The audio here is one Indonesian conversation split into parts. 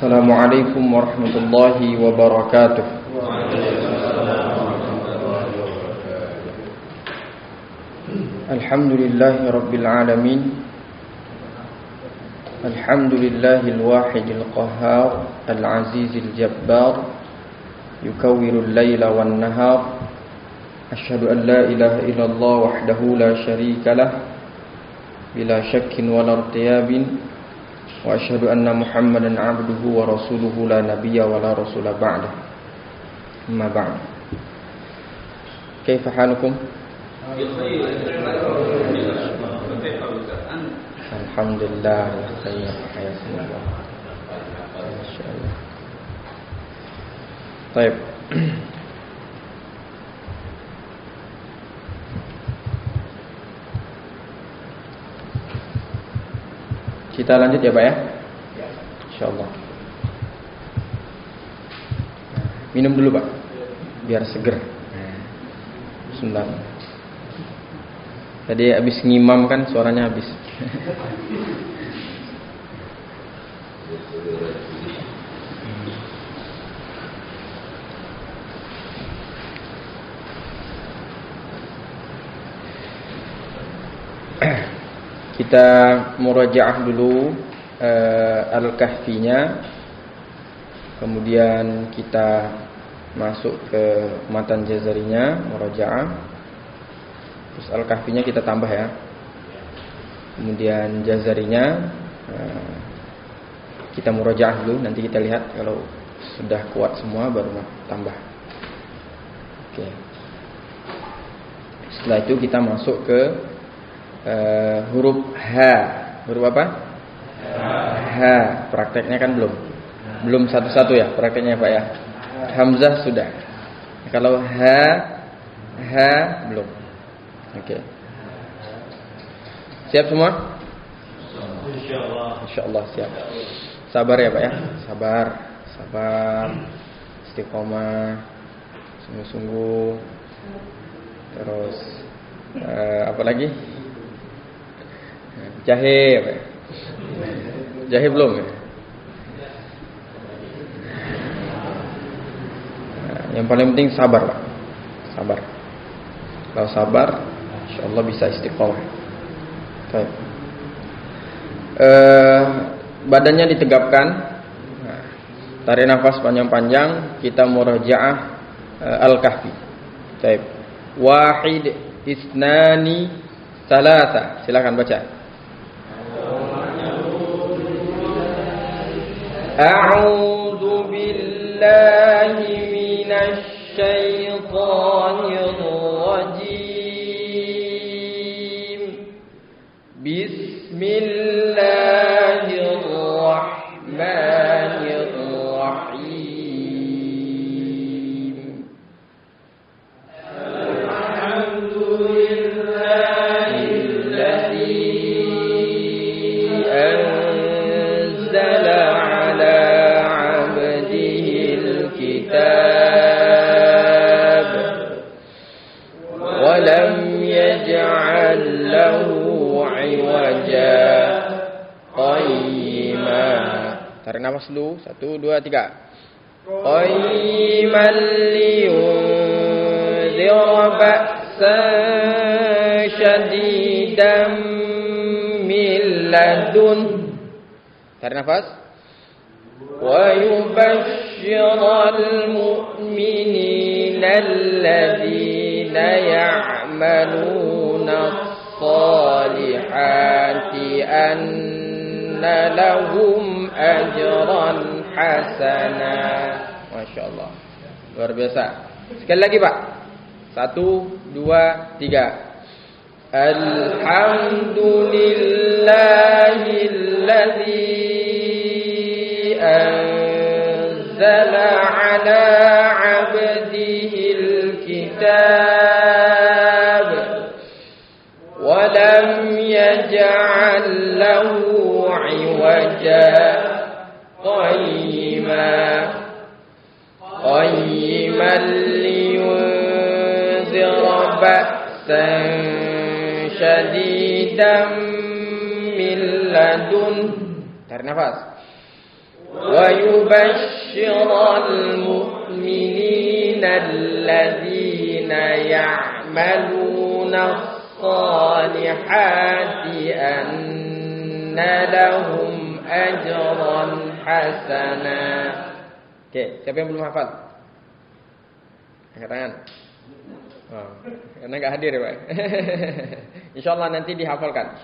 Assalamualaikum warahmatullahi wabarakatuh. Alhamdulillahi rabbil alamin. Alhamdulillahil wahidil qahhar, al-azizil jabbar, yukawwirul laila wan nahar. Asyhadu an la ilaha illallah wahdahu la syarika lah, bila syakkin wala irtiyabin. Wa asyhadu anna Muhammadan abduhu wa rasuluhu la nabiyya wa la rasula ba'dah. Amma ba'd. Kaifa halukum? Alhamdulillah wa khair. Hayakumullah. Masyaallah. Baik. Kita lanjut ya Pak ya? InsyaAllah. Minum dulu Pak, biar seger. Bismillah. Tadi habis ngimam kan suaranya habis. Kita murajaah dulu Al-Kahfinya, kemudian kita masuk ke matan jazarinya, murajaah. Terus Al-Kahfinya kita tambah ya. Kemudian jazarinya kita murajaah dulu, nanti kita lihat kalau sudah kuat semua baru tambah. Oke. Setelah itu kita masuk ke huruf H. Huruf apa? H. Prakteknya kan belum satu-satu ya prakteknya Pak ya. Hamzah sudah. Kalau H belum. Oke. Siap semua? Insyaallah siap. Sabar ya Pak ya. Sabar. Istiqomah. Sungguh-sungguh. Terus apa lagi? Jahe apa ya? Jahe belum ya? Yang paling penting sabar Pak. Sabar. Kalau sabar, insyaallah bisa istiqomah. Baik. Badannya ditegapkan. Tarik nafas panjang-panjang. Kita murajaah Al-Kahfi. Baik. Wahid, isnani, salasa. Silakan baca. A'udzu billahi minasy syaithanir rajim. Bismillahirrahmanirrahim. Alhamdulillahilladzi anzala ala 'abdihil kitab wa lam yaj'al lahu 'iwaja qayyima. Tarik nafas dulu. 1, 2, 3. Qayyiman liyunzira ba'san syadidan min ladun. Tarik nafas. Wa yubashshiral mu'minina alladzina ya'maluna as-salihati anna lahum ajran hasana. Masyaallah. Luar biasa. Sekali lagi Pak. 1, 2, 3. Alhamdulillahilladzi anzala ala 'abdihil kitab wa lam yaj'al lahu 'iwaja qayyiman liyunzira ba'san syadidan min ladun. Tarik nafas. ويبشر المؤمنين الذين يعملون الصالحات أن لهم أجرا حسنا. Oke, siapa yang belum hafal? Angkat tangan. Oh, karena nggak hadir ya Pak. Insyaallah nanti dihafalkan,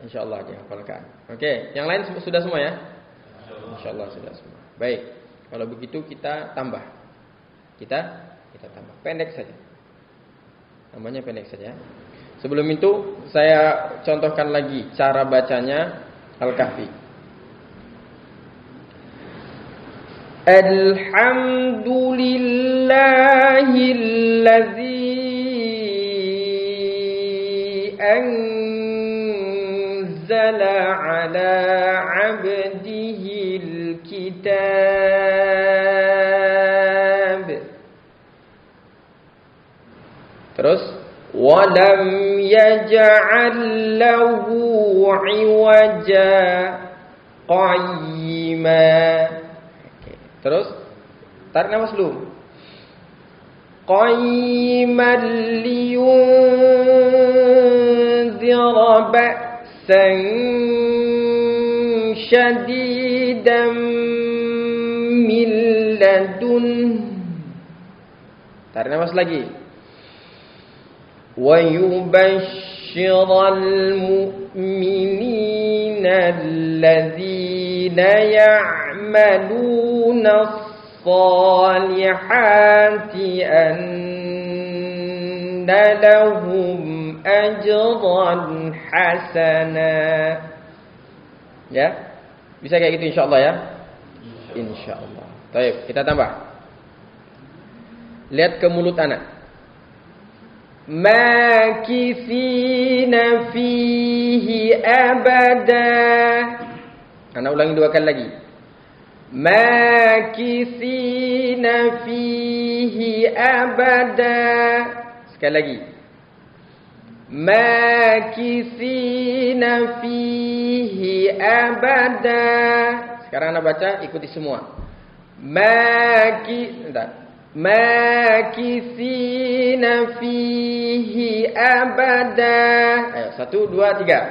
Insyaallah dihafalkan. Oke, yang lain sudah semua ya? Insyaallah sudah semua. Baik, kalau begitu kita tambah. Kita tambah. Pendek saja. Namanya pendek saja. Sebelum itu saya contohkan lagi cara bacanya Al-Kahfi. Alhamdulillahilladzi anzala ala 'abdihil kitab. Terus walam yaj'al lahu 'iwaja qayyima. Terus tarik nafas dulu. Qayyiman liyunzira ba'san syadidan min ladun. Tarik nafas lagi. Wa yubashshiral mu'minina alladzina ya'maluna as-salihati anna lahum ajran hasana. Ya, bisa kayak gitu insyaallah ya. Insyaallah. Baik, kita tambah. Lihat ke mulut anak. Makithina fihi abada. Anak ulangi 2 kali lagi. Makithina fihi abada. Sekali lagi. Makithina fihi abada. Sekarang anak baca, ikuti semua. Makithina fihi abada. Ayo, 1, 2, 3.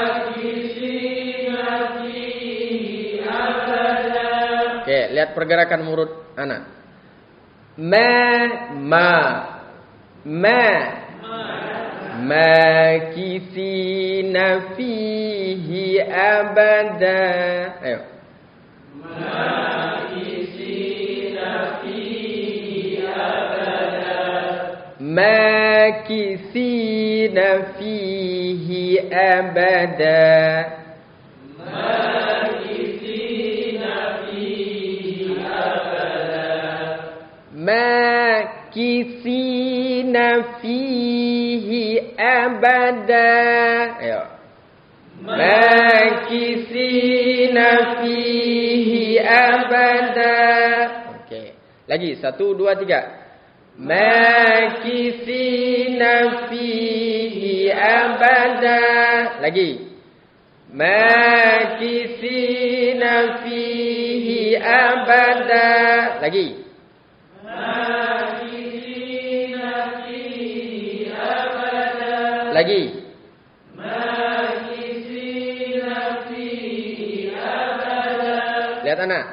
Makithina fihi abada. Oke, lihat pergerakan mulut anak. Makithina fihi abada. Ayo. Makithina fihi abada. Makithina fihi abada. Makithina fihi abada. Ayo. Makithina fihi abada. Oke. Lagi 1, 2, 3. Makithina fihi abada. Lagi. Makithina fihi abada. Lagi. Makithina fihi abada. Lagi. Makithina fihi abada. Lihat anak.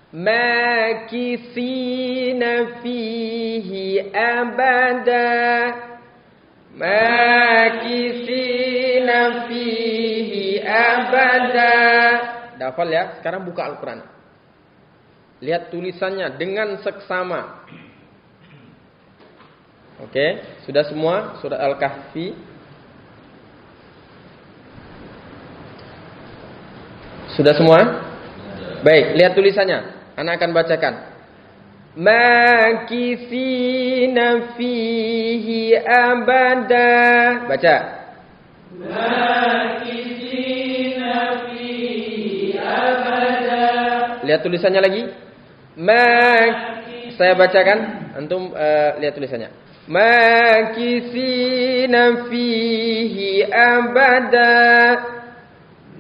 Makithina fihi abada. Makithina fihi abada. Hafal ya. Sekarang buka Al-Quran. Lihat tulisannya dengan seksama. Oke, sudah semua surah Al-Kahfi. Sudah semua? Baik, lihat tulisannya. Anak akan bacakan. Makithina fihi abada. Baca. Makithina fihi abada. Lihat tulisannya lagi. Saya bacakan. Antum lihat tulisannya. Makithina fihi abada.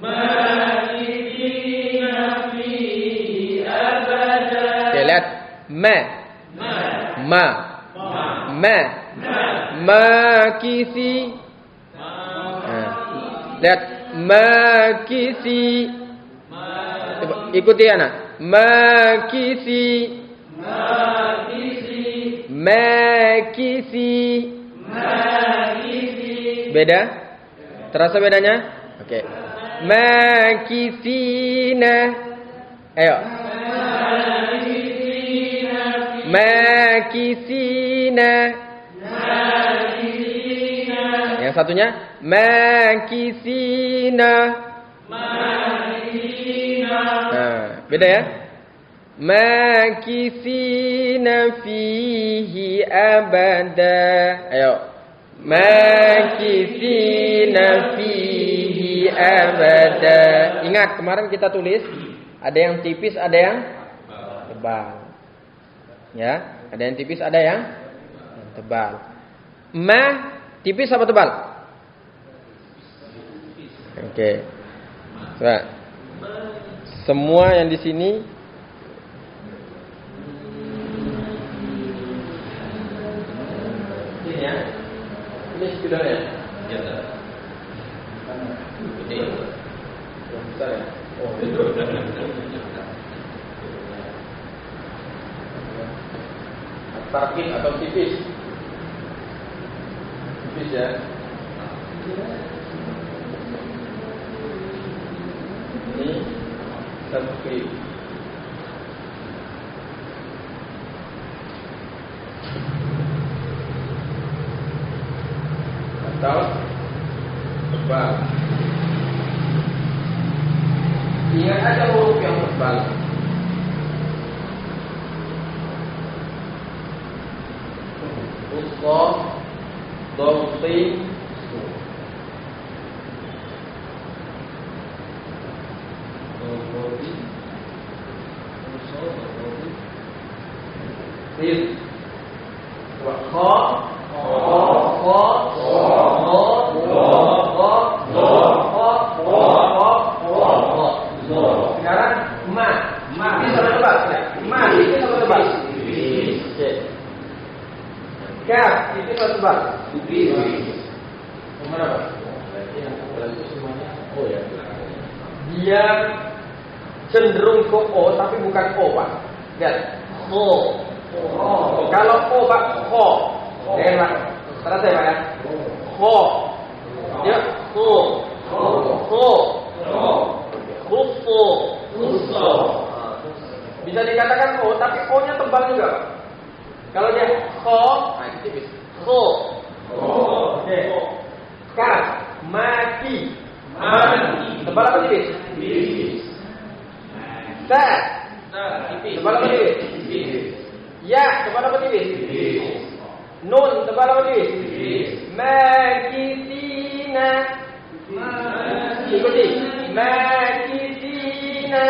Makithina Makisi. Lihat makisi. Ikuti anak. Makisi. Beda? Terasa bedanya? Oke. Makisina. Ayo. Makisina. Yang satunya makisina. Nah, beda ya? Makisina fihi abada. Ayo. Makisina fihi abada. Ingat kemarin kita tulis ada yang tipis, ada yang tebal. Ya, ada yang tipis, ada yang tebal. Tipis apa tebal? Oke. Nah, semua yang di sini ini ya. Ini sebenarnya. Ya, ini. Besar ya. Oh, itu. Tarkib atau tipis. Tipis ya. Ini tarkib. Atau tebal. Ingat aja huruf yang tebal. Usqah, Dhamti, Sid, Kha, sekarang ma. Ini sama tebal ya? Ma ini sama tebal. Kaf ini sama tebal. Berapa? Oh ya. Dia cenderung ke O tapi bukan O Pak. Lihat. O. Kalau O Pak, Kho. Enak. Terasa ya Pak ya? Kho. Ya, Kho. Khusso. Bisa dikatakan O, tapi O-nya tebal juga Pak. Kalau dia Kho, nah itu tipis. Kho. Oke. Kaf, maki. Tebal apa tipis? Tipis. Ta. Tebal apa tipis? Ya, tebal apa tipis? Nun, tebal apa tipis? Makitina. Ikuti. Makitina.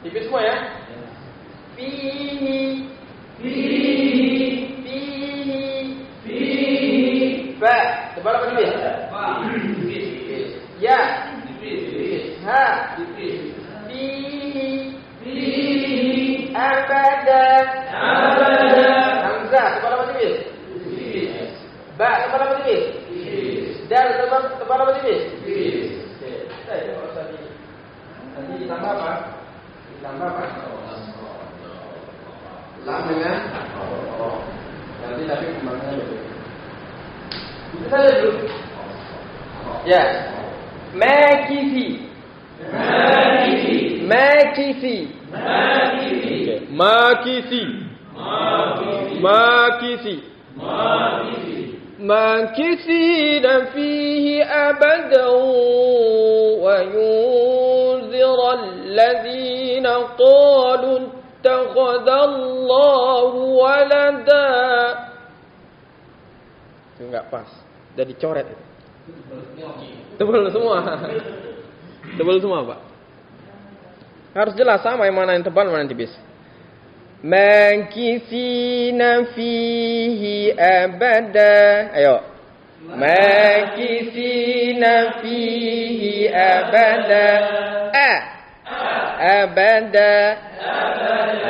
Tipis semua ya? Fihi. Fa. Tebal apa tipis? Ya. Ha. Fihi. Abada. Hamzah. Tebal apa tipis? Ba. Tebal apa tipis? Dal. Tebal apa tipis? Nanti ditambah apa? Lam dengan nanti tapi kembangnya lebih. Itu saja dulu. Ya. Makisi. ماكثين فيه أبدا وينذر الذين قالوا اتخذ الله ولدا. Itu enggak pas. Udah dicoret itu. Tebal semua Pak. Harus jelas sama yang mana yang tebal, mana yang tipis. Makisina fihi abada. Ayo. Makisina fihi abada. Abada.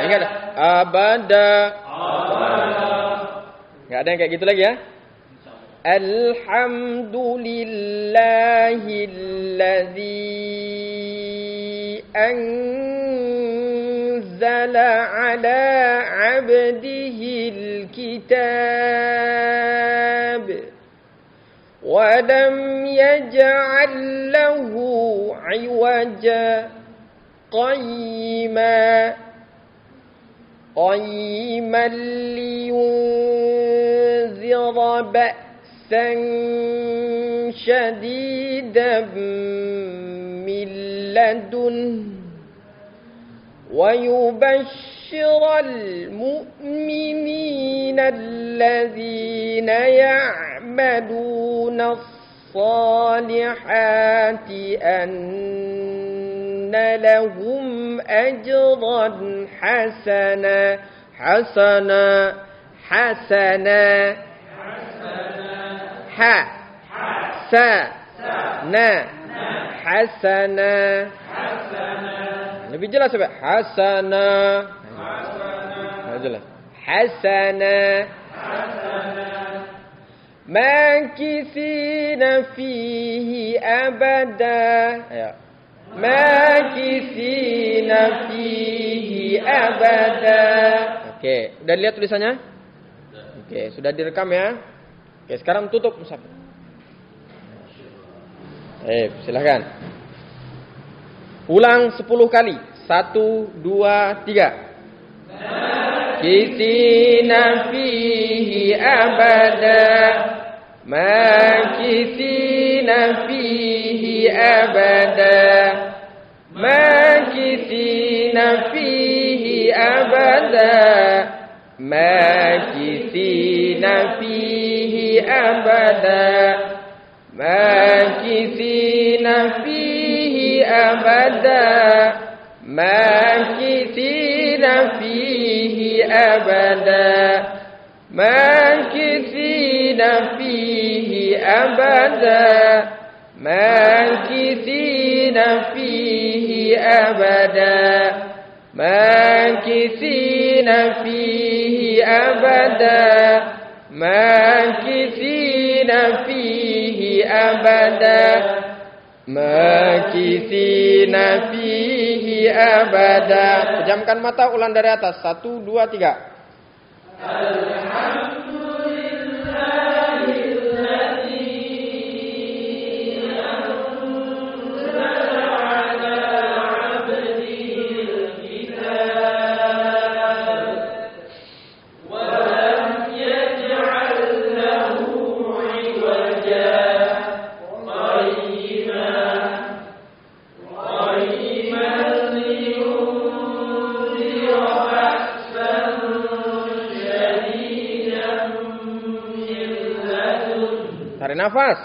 Ingat dah. Abada. Enggak ada yang kayak gitu lagi ya. Alhamdulillahilladzi anzala ala 'abdihil kitab wa lam yaj'al lahu 'iwaja qayyiman liyunzira شديدا من لدنه ويبشر المؤمنين الذين يعملون الصالحات أن لهم أجرا حسنا hasana. Lebih jelas apa? Hasana. Jelas. Hasana. Makithina fihi abada. Ayo. Makithina fihi abada. Oke, udah lihat tulisannya? Oke, sudah direkam ya? Oke, sekarang tutup mushaf. Silakan. Ulang 10 kali. 1, 2, 3. Makithina fihi abada. Makithina fihi abada. Makithina fihi abada. Makithina fihi abada. Makithina fihi abada. Makithina fihi abada. Makithina fihi abada. Makithina fihi abada. Makithina fihi abada. Makithina fihi abada. Makithina fihi abada. Pejamkan mata, ulang dari atas. 1, 2, 3. Tarik nafas.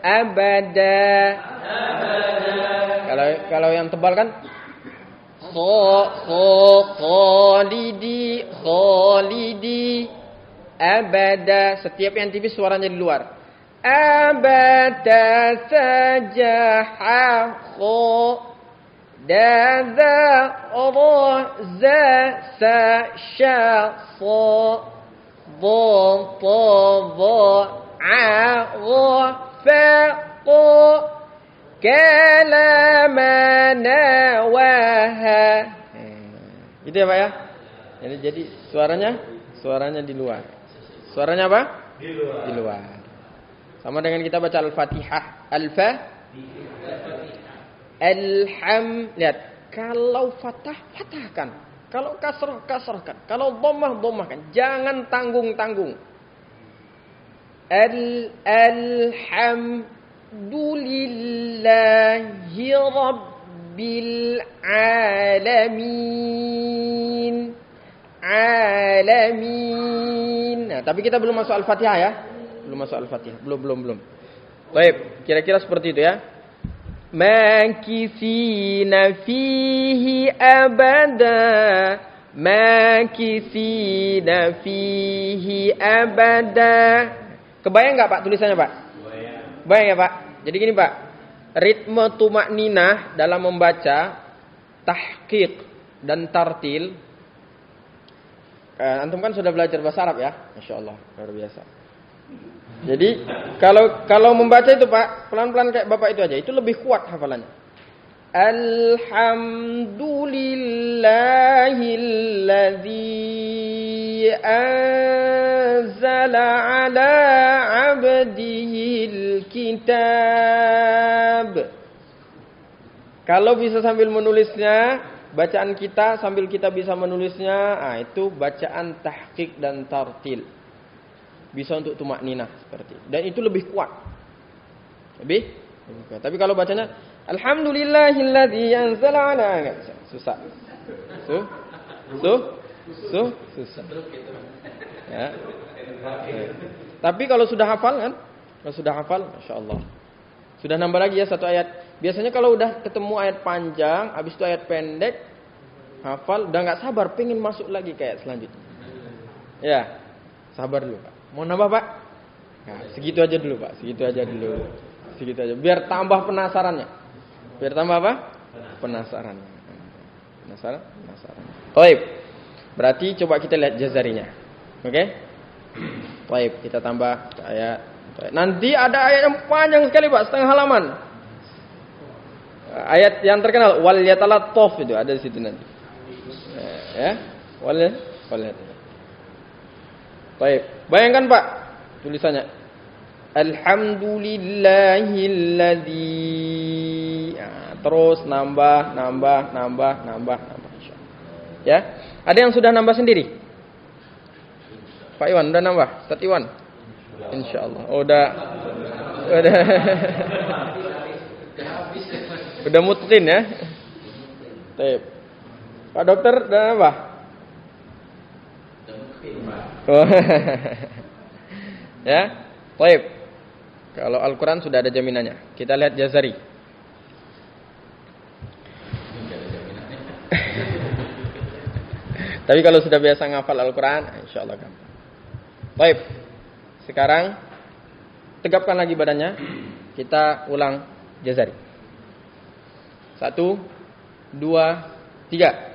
Abada. Kalau yang tebal kan khalidi. Abada. Setiap yang tipis suaranya di luar. Abada sajaha daza raza sa sha sa kalamana waha. Itu ya Pak ya. Jadi suaranya di luar. Suaranya apa? Di luar. Sama dengan kita baca Al-Fatihah. Lihat, kalau fatahkan. Kalau kasrahkan. Kalau dhammahkan. Jangan tanggung-tanggung. Alhamdulillahi rabbil alamin. Alamin. Nah, tapi kita belum masuk Al-Fatihah ya. Belum masuk Al-Fatihah. Belum. Baik, kira-kira seperti itu ya. Makisina fihi abada. Makisina fihi abada. Kebayang nggak Pak tulisannya Pak? Bayang ya Pak. Jadi gini Pak, ritme tumakninah dalam membaca, tahqiq dan tartil. Antum kan sudah belajar bahasa Arab ya, Masya Allah, luar biasa. Jadi kalau membaca itu Pak, pelan-pelan kayak Bapak itu aja, itu lebih kuat hafalannya. Alhamdulillahilladzi anzala ala abdihil kitab. Kalau bisa sambil menulisnya, bacaan kita sambil kita bisa menulisnya, itu bacaan tahqiq dan tartil. Bisa untuk tumakninah seperti itu. Dan itu lebih kuat. Lebih kuat. Tapi kalau bacanya alhamdulillahilladzi anzala ala, enggak bisa. Susah. Susah. Ya. Tapi kalau sudah hafal kan? Kalau sudah hafal, Masya Allah. Sudah nambah lagi ya satu ayat. Biasanya kalau udah ketemu ayat panjang, habis itu ayat pendek, hafal, udah nggak sabar, pengen masuk lagi ke ayat selanjutnya. Ya, sabar dulu Pak. Mau nambah Pak? Nah, segitu aja dulu Pak. Segitu aja. Biar tambah penasarannya. Biar tambah apa? Penasaran. Baik. Berarti coba kita lihat jazarinya. Oke? Baik, kita tambah ayat. Nanti ada ayat yang panjang sekali Pak, setengah halaman. Ayat yang terkenal wal yatalattaf itu ada di situ nanti. Ya, wal. Baik, bayangkan Pak tulisannya. Alhamdulillahilladzi. Terus nambah insyaallah. Ya. Ada yang sudah nambah sendiri? Pak Iwan udah nambah? Ustaz Iwan. Insyaallah. Udah. Udah mutqin ya. Baik. Pak Dokter udah nambah? Oh. Ya. Baik. Kalau Al-Quran sudah ada jaminannya. Kita lihat Jazari. Tapi kalau sudah biasa ngafal Al-Quran, insya Allah gampang. Baik. Sekarang tegapkan lagi badannya. Kita ulang Jazari. 1, 2, 3.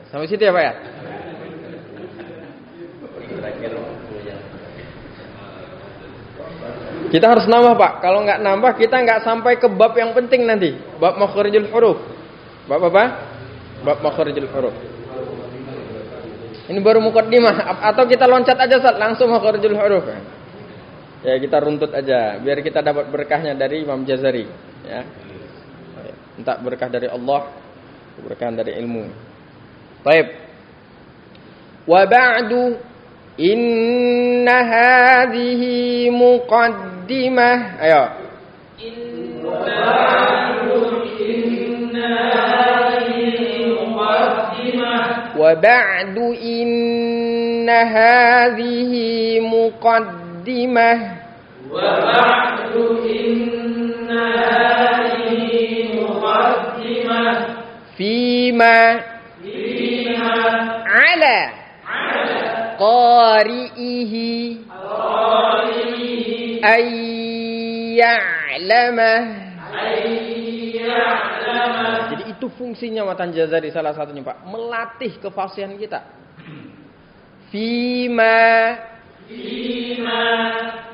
Sampai situ ya Pak ya? Kita harus nambah Pak. Kalau nggak nambah kita nggak sampai ke bab yang penting nanti. Bab makharijul huruf. Bab apa? Bab makharijul huruf. Ini baru muqaddimah. Atau kita loncat aja Ustaz, langsung makharijul huruf. Ya kita runtut aja. Biar kita dapat berkahnya dari Imam Jazari. Ya. Entah berkah dari Allah, berkah dari ilmu. Baik. Wa ba'du inna hadhihi muqaddimah. Ayo. Wa ba'du inna hadhihi muqaddimah. Wa ba'du inna hadhihi muqaddimah. Fima على قارئه أن ya'lamah. Jadi itu fungsinya matan jazari salah satunya, Pak, melatih kefasihan kita. Fima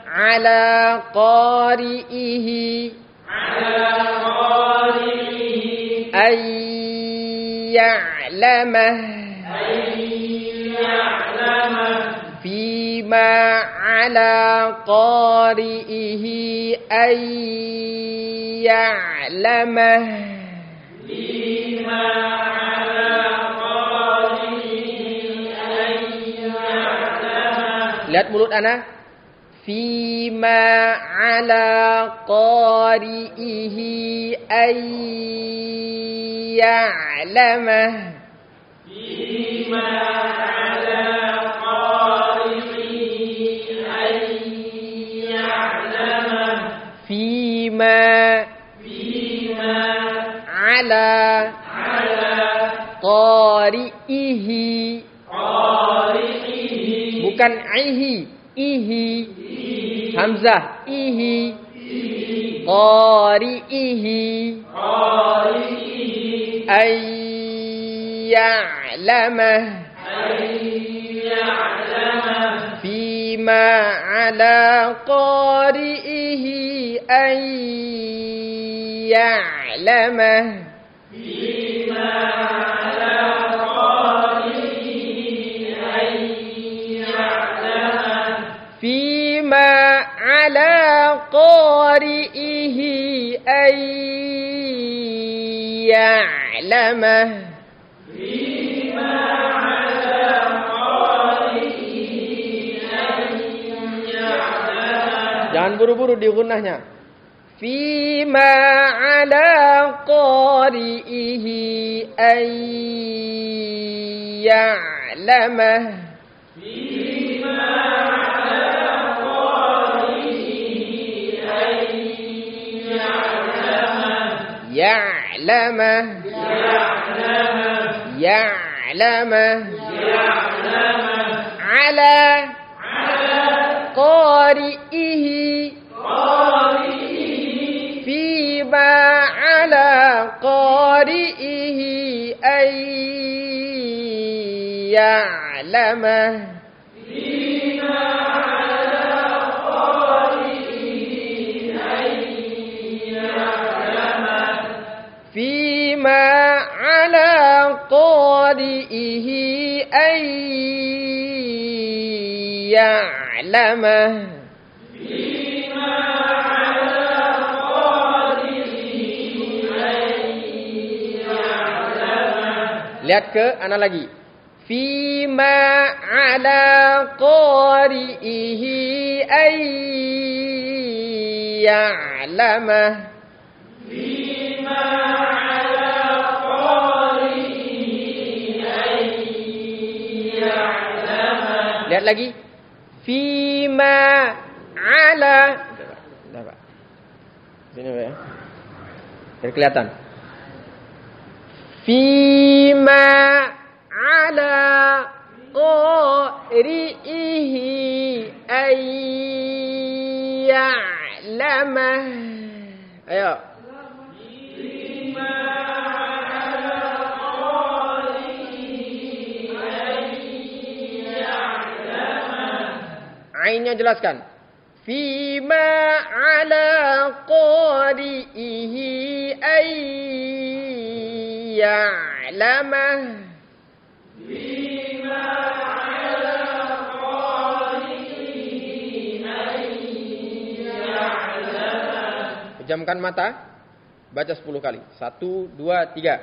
ala qari'ihi ay ya'lamah. Fima ala qari'ihi ay ya'lamah. Lihat mulut ana. Fima ala qari'ihi ay ya'lamah. Fima ala qari'ihi ay ya'lamah. Fima ala qari'ihi. Bukan ihi. Hamzah ihi. Qari'ihi ay ya'lamah. Fima ala qari'ihi ay ya'lamah. Fima ala qari'ihi ay ya'lamah. Jangan buru-buru di gunnahnya. Fima ala qari'ihi ay ya'lamah. Ya'lamah. Ala qari'ihi. Fima ala qari'ihi ay ya'lamah. Fima ala qari'ihi ay ya'lamah. Lihat ke ana lagi. Fima ala qari'ihi ay ya'lamah. Lihat lagi. Fima ala. Dah, Pak. Sini, Pak, ya. Biar kelihatan. Fima ala qari'ihi ay ya'lamah. Ayo. Ainnya jelaskan. Fima ala qari'ihi ay ya'lamah. Fima ala qari'ihi ay ya'lamah. Pejamkan mata. Baca 10 kali. 1, 2, 3.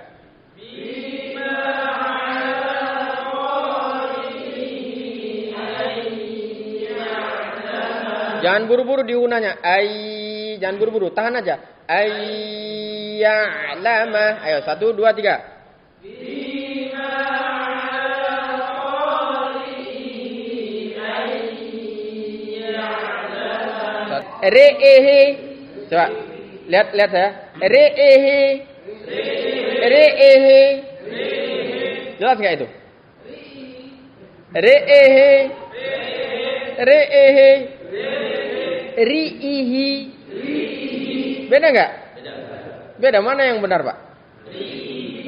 Jangan buru-buru diunanya. Jangan buru-buru. Tahan aja. Ya'lamah. Ayo 1, 2, 3. Re'ehe. Coba. Lihat saya. Re'ehe. Re'ehe. Jelas enggak itu? Re'ehe. Re'ehe. Ri'ihi. Beda nggak? Beda. Mana yang benar, Pak?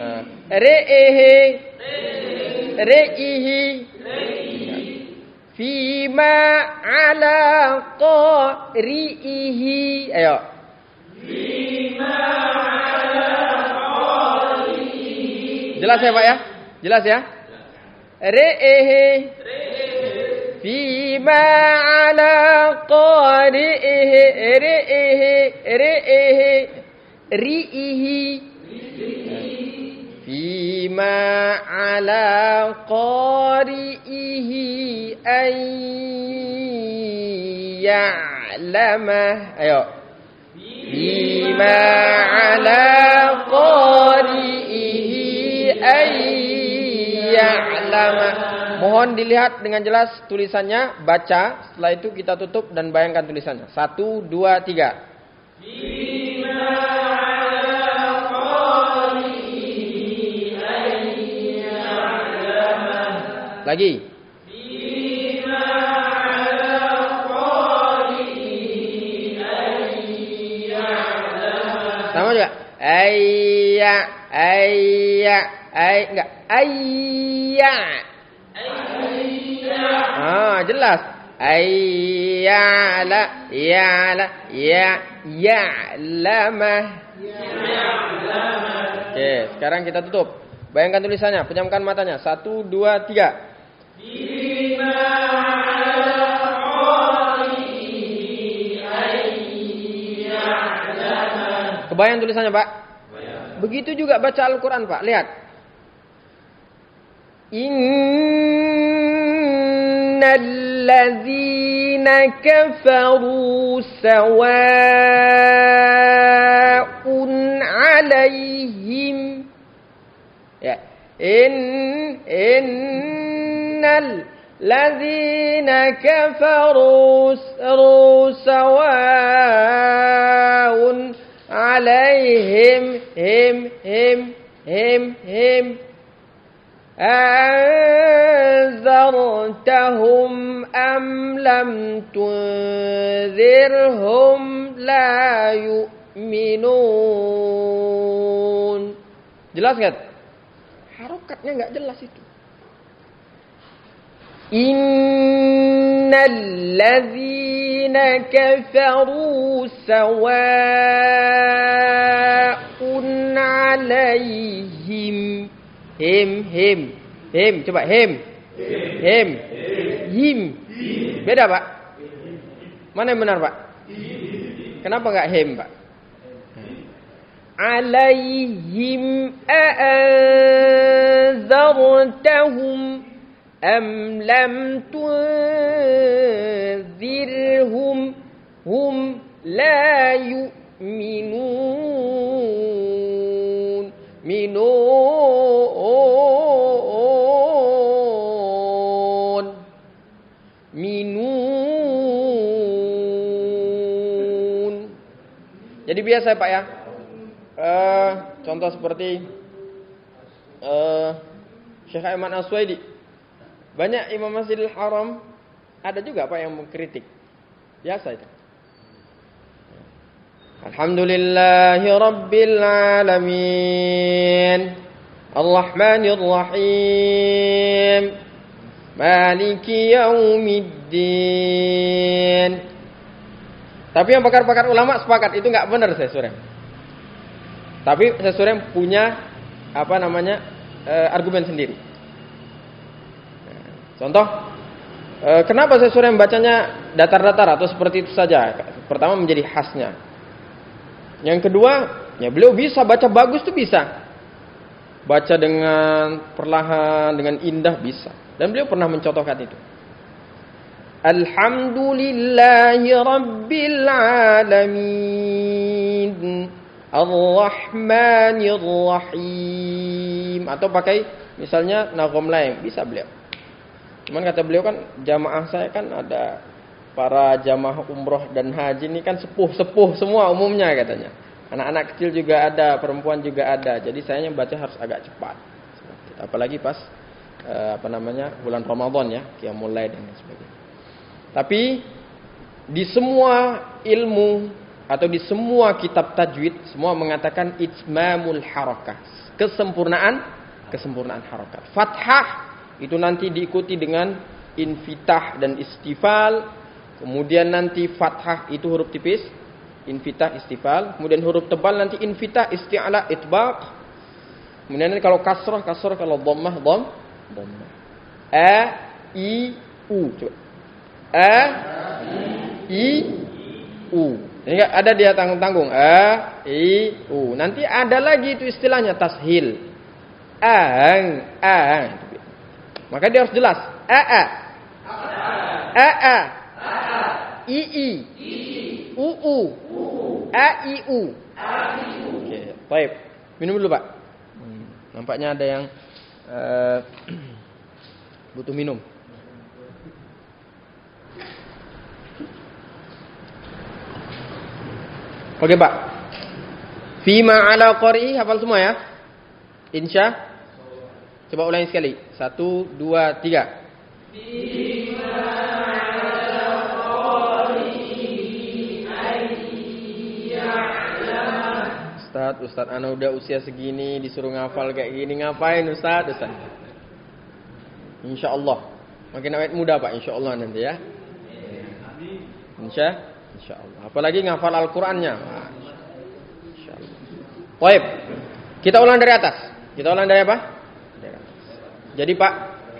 Nah, re'ehe. Re'ihi. Fima ala qari'ihi. Ayo. Fima ala qari'ihi. Jelas ya, Pak ya? Jelas ya? Re'ehe. Fima ala qari'ihi. Re'ehe. Re'ehe. Ri'ihi. Fima ala qari'ihi an ya'lamah. Ayo. Fima ala qari'ihi an ya'lamah. Mohon dilihat dengan jelas tulisannya, baca, setelah itu kita tutup dan bayangkan tulisannya. 1, 2, 3. Lagi. Sama juga. Enggak. Jelas. Ya'lamah. Oke, sekarang kita tutup. Bayangkan tulisannya, pejamkan matanya. 1, 2, 3. Kebayang tulisannya, Pak? Begitu juga baca Al-Quran, Pak. Lihat. Innal ladzina kafaru sawa'un 'alaihim. Ya. Innal ladzina kafaru sawa'un 'alaihim anzartahum am lam tunzirhum la yu'minun. Jelas nggak? Harokatnya nggak jelas itu. Innal ladzina kafaru sawa'un 'alaihim. Coba him. Beda, Pak. Mana yang benar, Pak? Kenapa enggak him, Pak? Alaihim a'anzartahum am lam tunzirhum hum la yu'minun. Jadi biasa, Pak ya. Contoh seperti Syekh Aiman Aswaidi. Banyak imam Masjidil Haram ada juga, Pak, yang mengkritik. Biasa itu. Alhamdulillahi Rabbil Alamin Ar-Rahmanir Rahim Maliki Yaumiddin. Tapi yang pakar-pakar ulama sepakat itu nggak benar, saya Surem. Tapi saya Surem punya argumen sendiri. Contoh, kenapa saya Surem bacanya datar-datar atau seperti itu saja? Pertama, menjadi khasnya. Yang kedua, ya beliau bisa baca bagus tuh bisa. Baca dengan perlahan, dengan indah bisa. Dan beliau pernah mencontohkan itu. Alhamdulillahi Rabbil Alamin Ar-Rahmanir Rahim. Atau pakai misalnya Nagom Lain, bisa beliau. Cuman kata beliau kan, jamaah saya kan ada para jamaah umroh dan haji ini kan sepuh-sepuh semua umumnya katanya. Anak-anak kecil juga ada, perempuan juga ada. Jadi saya baca harus agak cepat. Apalagi pas bulan Ramadan ya, Qiyamul Lail dan sebagainya. Tapi di semua ilmu atau di semua kitab tajwid semua mengatakan itmamul harakah, kesempurnaan harakat. Fathah itu nanti diikuti dengan infitah dan istifal. Kemudian nanti fathah itu huruf tipis, infitah, istifal. Kemudian huruf tebal nanti infitah, isti'la, itbaq. Kemudian kalau kasrah, kalau dhammah, dhammah. A, I, U. Coba. A, I, U. Ini ada dia tanggung-tanggung. A, I, U. Nanti ada lagi itu istilahnya tashil. Ang. Maka dia harus jelas. A. I. U. A, I, U. Oke, baik. Minum dulu, Pak. Nampaknya ada yang butuh minum. Oke, Pak. Fima ala qari, hafal semua ya? Insya. Coba ulangi sekali. 1, 2, 3. Fima ala qari ayya'lam. Ustaz, ana udah usia segini disuruh ngafal kayak gini, ngapain Ustaz? Insyaallah. Makin awet muda, Pak, insyaallah nanti ya. Insyaallah. Apalagi ngafal Al-Qur'annya. Insyaallah. Baik. Kita ulang dari atas. Kita ulang dari apa? Dari atas. Jadi, Pak,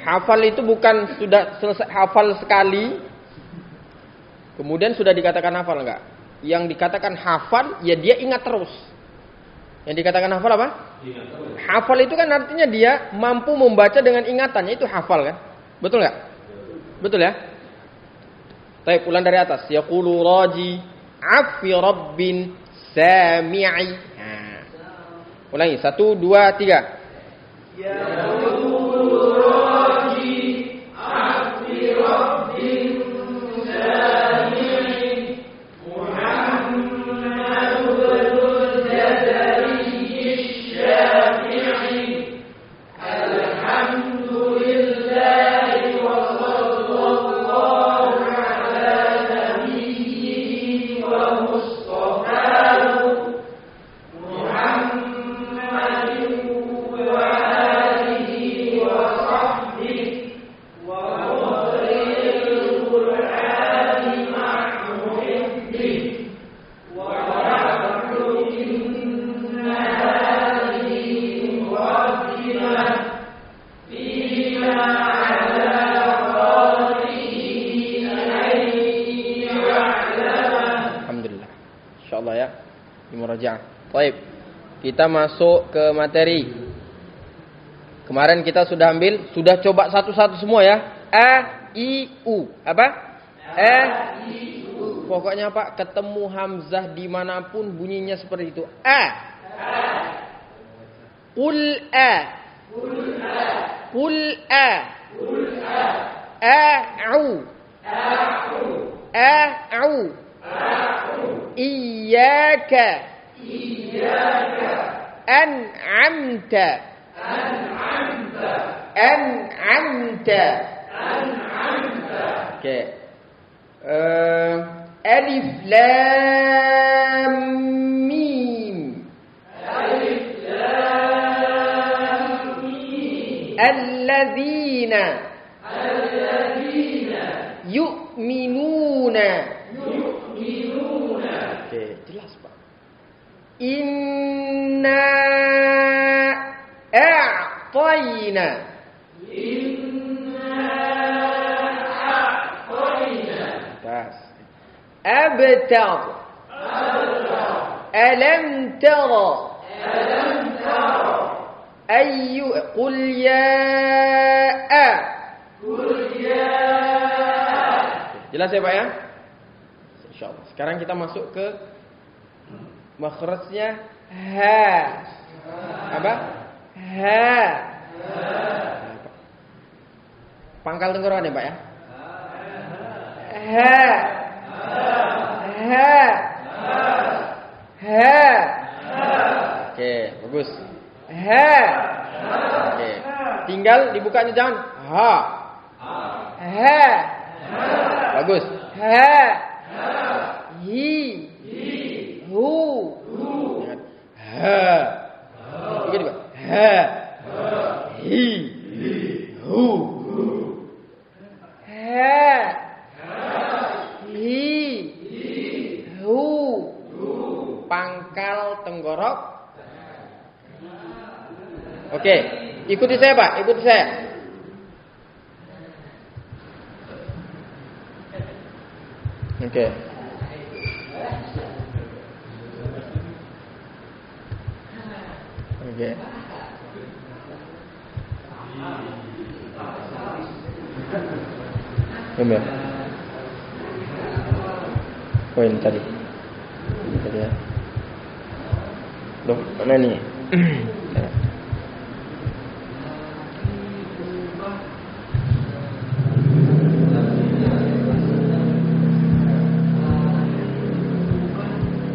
hafal itu bukan sudah selesai hafal sekali kemudian sudah dikatakan hafal, enggak. Yang dikatakan hafal ya dia ingat terus. Yang dikatakan hafal apa? Hafal itu kan artinya dia mampu membaca dengan ingatannya, itu hafal kan? Betul enggak? Betul ya? Baik, ulang dari atas. Yaqulu raji afi rabbin sami'i. Ulangi. 1, 2, 3. Yaqulu raji afi rabbin sami'i. Muhammadul Jazari Syafi'i. Alhamdulillahi wa sallallahu ala nabiyyi wa mustafahu Muhammadin wa alihi wa sahbihi wa muqril Qur'ani ma'muhibbi wa yaqulu inna hadhihi muqaddimah fima ala qarihi ayyi ya'lama. Alhamdulillah. Insyaallah ya. Di murajaah. Baik. Kita masuk ke materi. Kemarin kita sudah coba satu-satu semua ya. A, I, U. Apa? A, I, U. Pokoknya Pak, ketemu hamzah dimanapun bunyinya seperti itu. A. Qul A. Qul A. A'u. A'u. Iyyaka. An'amta. Oke. Alif lam mim. Alladzina yu'minuna. Oke, jelas Pak. Inna a'tayna. Tas. Abtar. Alam tara. Qul ya. Jelas ya Pak ya? Insyaallah. Sekarang kita masuk ke makhrajnya ha. Apa? Ha. Pangkal tenggorokan ya Pak ya? Ha. Ha. Ha. Oke, bagus. Ha. Oke. Tinggal dibukanya jangan ha. Ha. Bagus. Ha. Hi. hu. Ha. Begitu Pak. Ha. Hi. Hu. Ha. Hi. Hu. Pangkal tenggorok. Oke, ikuti saya Pak, ikuti saya. Oke. Oke. Benar. Oh ini tadi. Ini tadi ya. Loh, mana nih?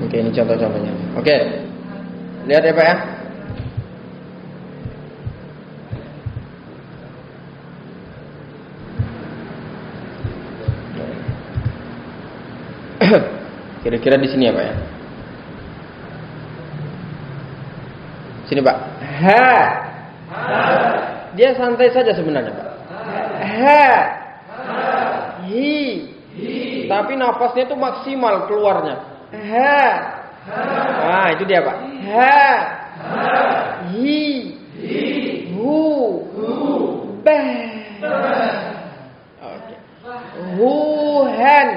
Oke, ini contoh-contohnya. Oke. Lihat ya Pak ya. Kira-kira di sini ya Pak ya. Sini Pak. Ha. Dia santai saja sebenarnya Pak. Ha. Hi. Tapi nafasnya itu maksimal keluarnya. Ha. Nah, itu dia Pak. Ha. Hi. Hu. Bah. Oke. Huhan.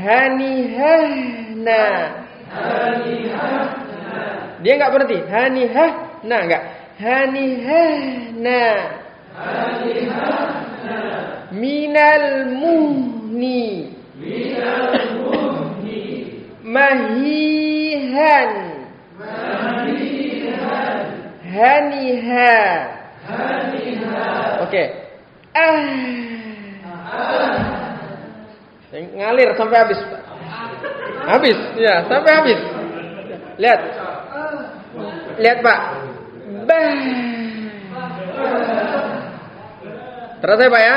Hanihahna. Dia enggak berhenti. Hanihahna enggak. Hanihahna. Minal muhni. Mahihan. Haniha. Oke. Ngalir sampai habis. Habis, ya, sampai habis. Lihat. Lihat, Pak. Bah. Terasa ya, Pak ya?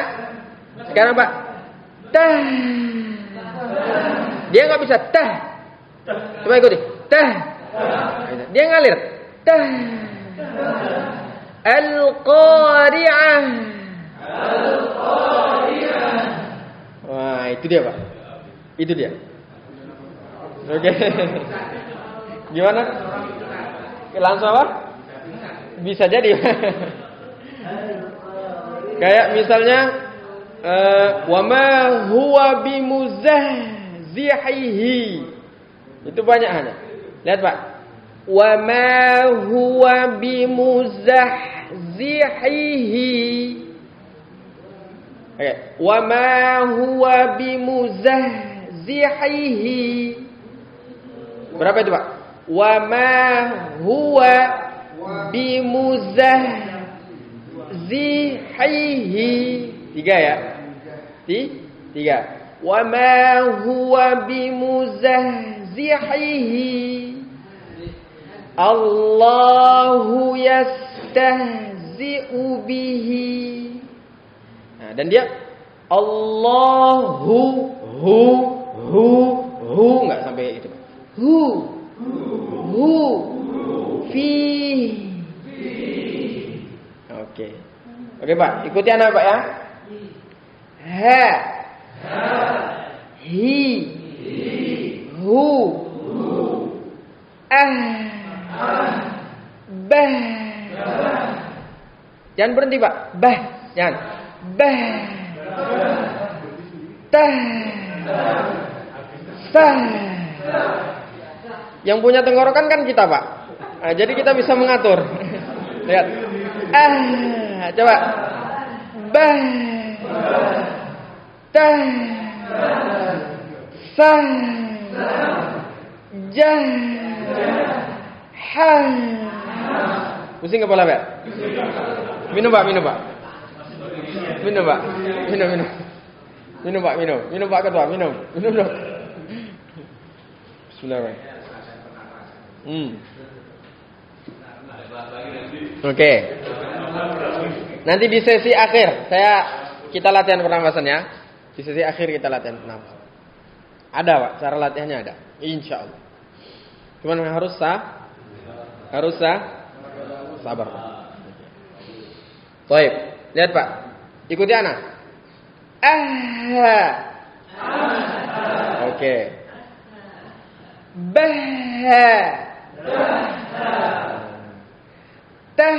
Sekarang, Pak. Tah. Dia nggak bisa tah. Coba ikuti. Tah. Dia ngalir. Tah. Al-Qari'ah. Wah, itu dia, Pak. Itu dia. Oke. Gimana? Langsung apa? Bisa jadi. Kayak misalnya wa ma huwa bimuzahzihihi. Itu banyak hanya. Lihat, Pak. Wa ma huwa bimuzahzihihi. Oke. Wa ma huwa bimuzahzihihi. Berapa itu, Pak? Wa ma huwa bimuzahzihihi. 3 ya? 3. Wa ma huwa bimuzahzihihi. Allahu yastahzi'u bihi. Nah, dan dia Allahu hu enggak sampai itu. Hu fi. Oke, Pak, ikuti anak Pak ya. Ha. Hi. Hu. Bah. Jangan berhenti, Pak. Bah. Jangan. Bah. Tah. Sah. Yang punya tenggorokan kan kita, Pak. Nah, jadi kita bisa mengatur. Lihat. Coba. Bah. Tah. Sah. Jah. Ha. Pusing kepala, Pak? Minum, Pak. Minum, Pak. Minum, Pak. Minum, Pak. Minum, Pak Ketua. Minum, dong. Bismillahirrahmanirrahim. Oke. Nanti di sesi akhir kita latihan pernafasan ya. Di sesi akhir kita latihan pernafasan. Ada Pak, cara latihannya ada. Insya Allah. Cuman harus sabar. Baik, lihat Pak. Ikuti ana. Oke. Bah. Tah.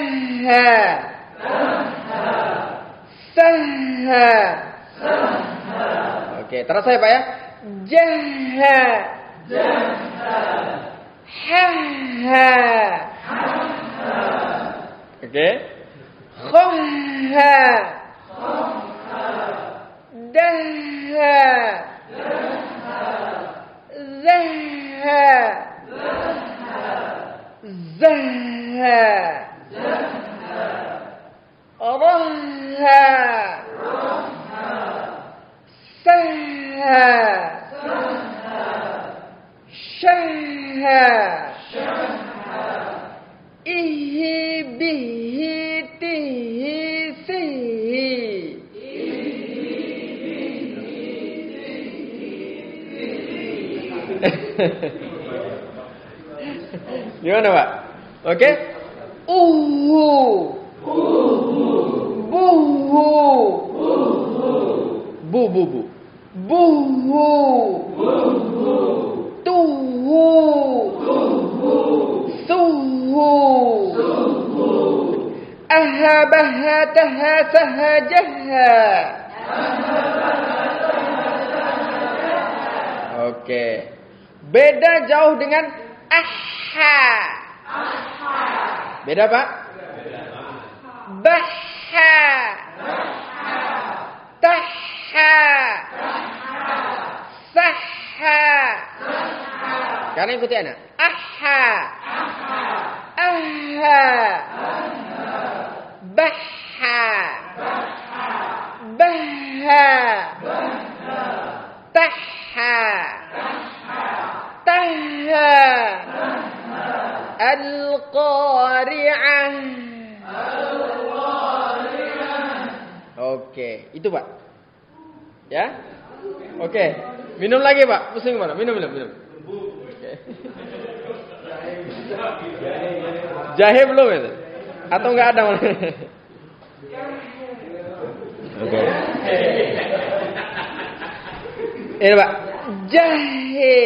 Sah. Oke, terus saya Pak ya. Jah. Ha. Oke. Khoha. Dah. Zah. Zah. Roha. Sah. Syah. Ihi bihi tihi sihi. Gimana Pak? Oke? Buhu. Bu. Buhu. Tuhu. Suhu. Ahabaha taha sahajaha. Oke. Beda jauh dengan aha. Beda Pak? Baha. Taha. Saha. Karena ikuti anak. Aha. Aha. Baha. Baha. Taha. Taha. Al-Qari'ah. Oke, itu Pak. Ya? Oke. Minum lagi Pak. Pusing mana? Minum. Oke. Jahe belum itu? Atau enggak ada malah? Oke. Ini Pak. Jahe.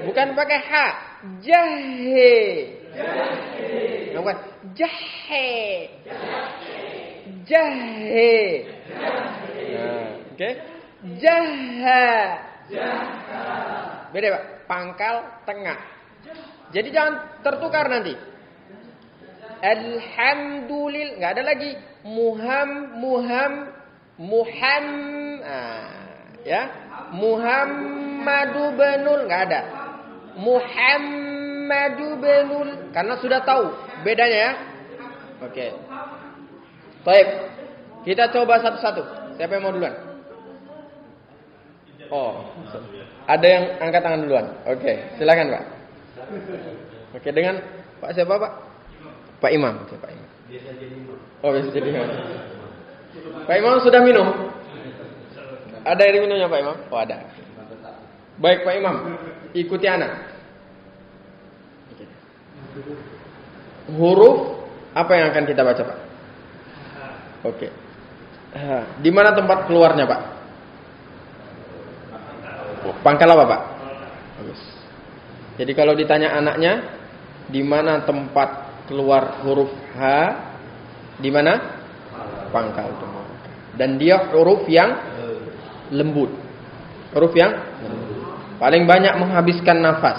Bukan pakai ha. Jahe. Bukan jahe. Jahe. Oke. Jaha. Beda Pak. Pangkal tengah. Jadi jangan tertukar nanti. Alhamdulillah. Nggak ada lagi. Muham. Ya. Muhammadu benul. Nggak ada. Muhammadu benul. Karena sudah tahu bedanya ya. Oke. Baik. Kita coba satu-satu. Siapa yang mau duluan? Oh. Ada yang angkat tangan duluan. Oke. Silakan Pak. Oke, dengan Pak siapa Pak? Pak Imam. Oke, Pak Imam. Oh, biasa jadi imam. Pak Imam sudah minum? Ada yang minumnya Pak Imam? Oh, ada. Baik Pak Imam, ikuti anak. Huruf apa yang akan kita baca Pak? Oke. Di mana tempat keluarnya Pak? Pangkal apa Pak? Bagus. Jadi kalau ditanya anaknya, di mana tempat keluar huruf H? Di mana? Pangkal. Dan dia huruf yang lembut. Huruf yang paling banyak menghabiskan nafas.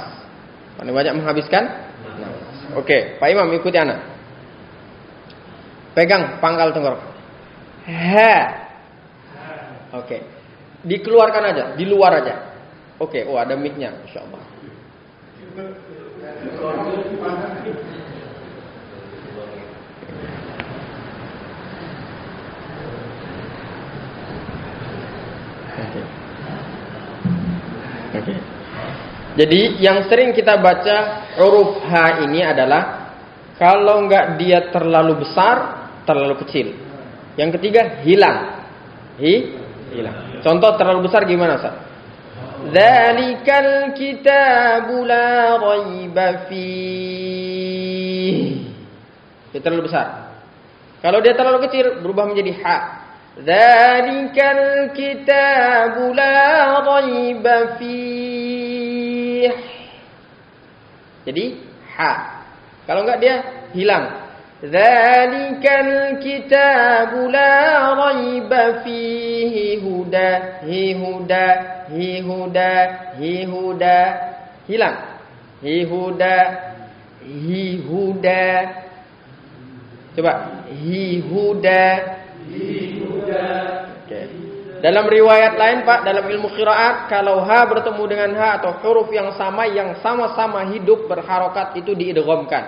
Oke, Pak Imam ikuti anak. Pegang pangkal tenggorokan. H. Oke. Dikeluarkan aja, di luar aja. Oke, oh ada mic-nya, insyaallah. Oke. Jadi yang sering kita baca huruf H ini adalah kalau enggak dia terlalu besar, terlalu kecil. Yang ketiga hilang. Hilang. Contoh terlalu besar gimana Ustaz? Dzalikal kitabu la raiba fihi. Itu terlalu besar. Kalau dia terlalu kecil berubah menjadi ha. Dzalikal kitabu la raiba fihi. Jadi ha. Kalau enggak dia hilang. Dzalikal kitabu la raiba fihi huda hi huda hi huda hi huda hilang. Hi huda hi huda. Coba hi huda hi huda. Okay. Dalam riwayat lain Pak, dalam ilmu qiraat, kalau ha bertemu dengan ha atau huruf yang sama-sama hidup berharokat itu diidghamkan.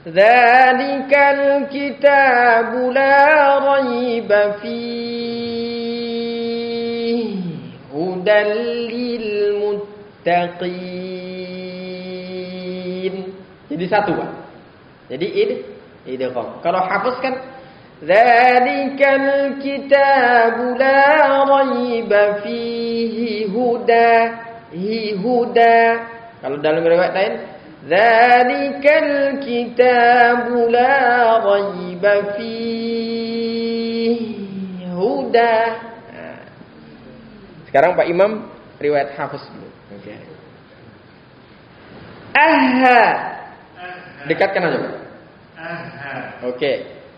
Dzalikal kitabu la raiba fihi hudan lil muttaqin. Jadi satu Pak. Jadi idgham. Kalau hafaz kan dzalikal kitabu la raiba fihi huda. Kalau dalam riwayat lain dzalikal kitabu la raiba fihi huda. Sekarang Pak Imam riwayat hafaz dulu. Oke. Aha. Dekatkan aja Pak. Aha. Oke.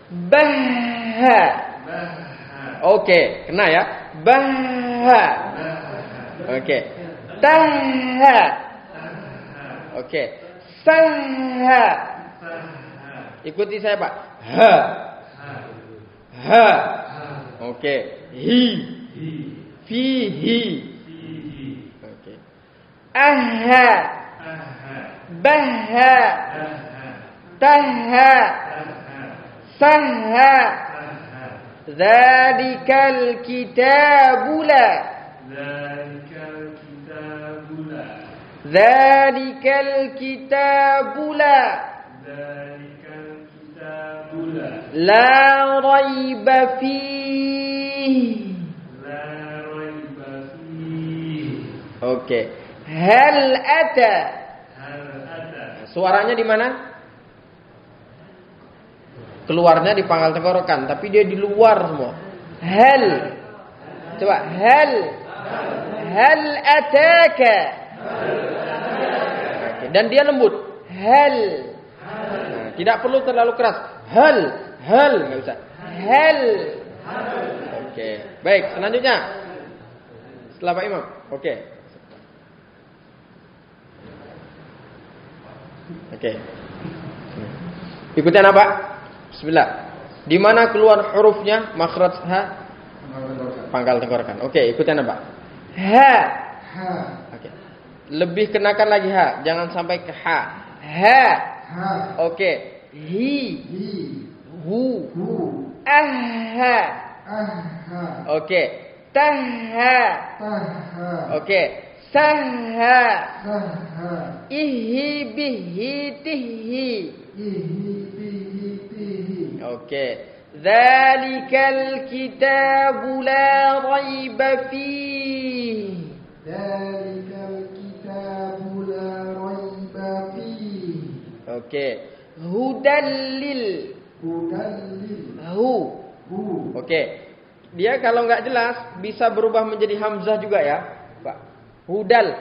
Baha. Oke, kena ya. Baha. Oke. Taha. Oke. Saha. Ikuti saya Pak. Ha. Ha. Oke. Hi. Fihi. Oke. Aha. Baha. Taha. Saha. Dzalikal kitabu la. Dzalikal kitabu la. La raiba fihi. Oke. Hal ata. Suaranya di mana? Keluarnya di pangkal tenggorokan, tapi dia di luar semua. Hal. Coba hal. Hal ataka. Oke. Dan dia lembut. Hal. Nah, tidak perlu terlalu keras. Hal. Enggak bisa. Hal. Oke. Baik, selanjutnya. Setelah Pak Imam. Oke. Ikutin apa? Bismillah. Di mana keluar hurufnya makhraj ha? Pangkal tenggorokan. Oke, ikutin apa? Ha. Oke. Lebih kenakan lagi ha, jangan sampai ke ha. Ha. Oke. Hi. Hu. Aha. Oke. Taha. Oke. Saha. Ihi bihi tihi. Oke. Dzalikal kitabu la raiba fihi. Oke. Hudallil. Hu. Oke. Dia kalau nggak jelas bisa berubah menjadi hamzah juga ya, Pak. Hudal,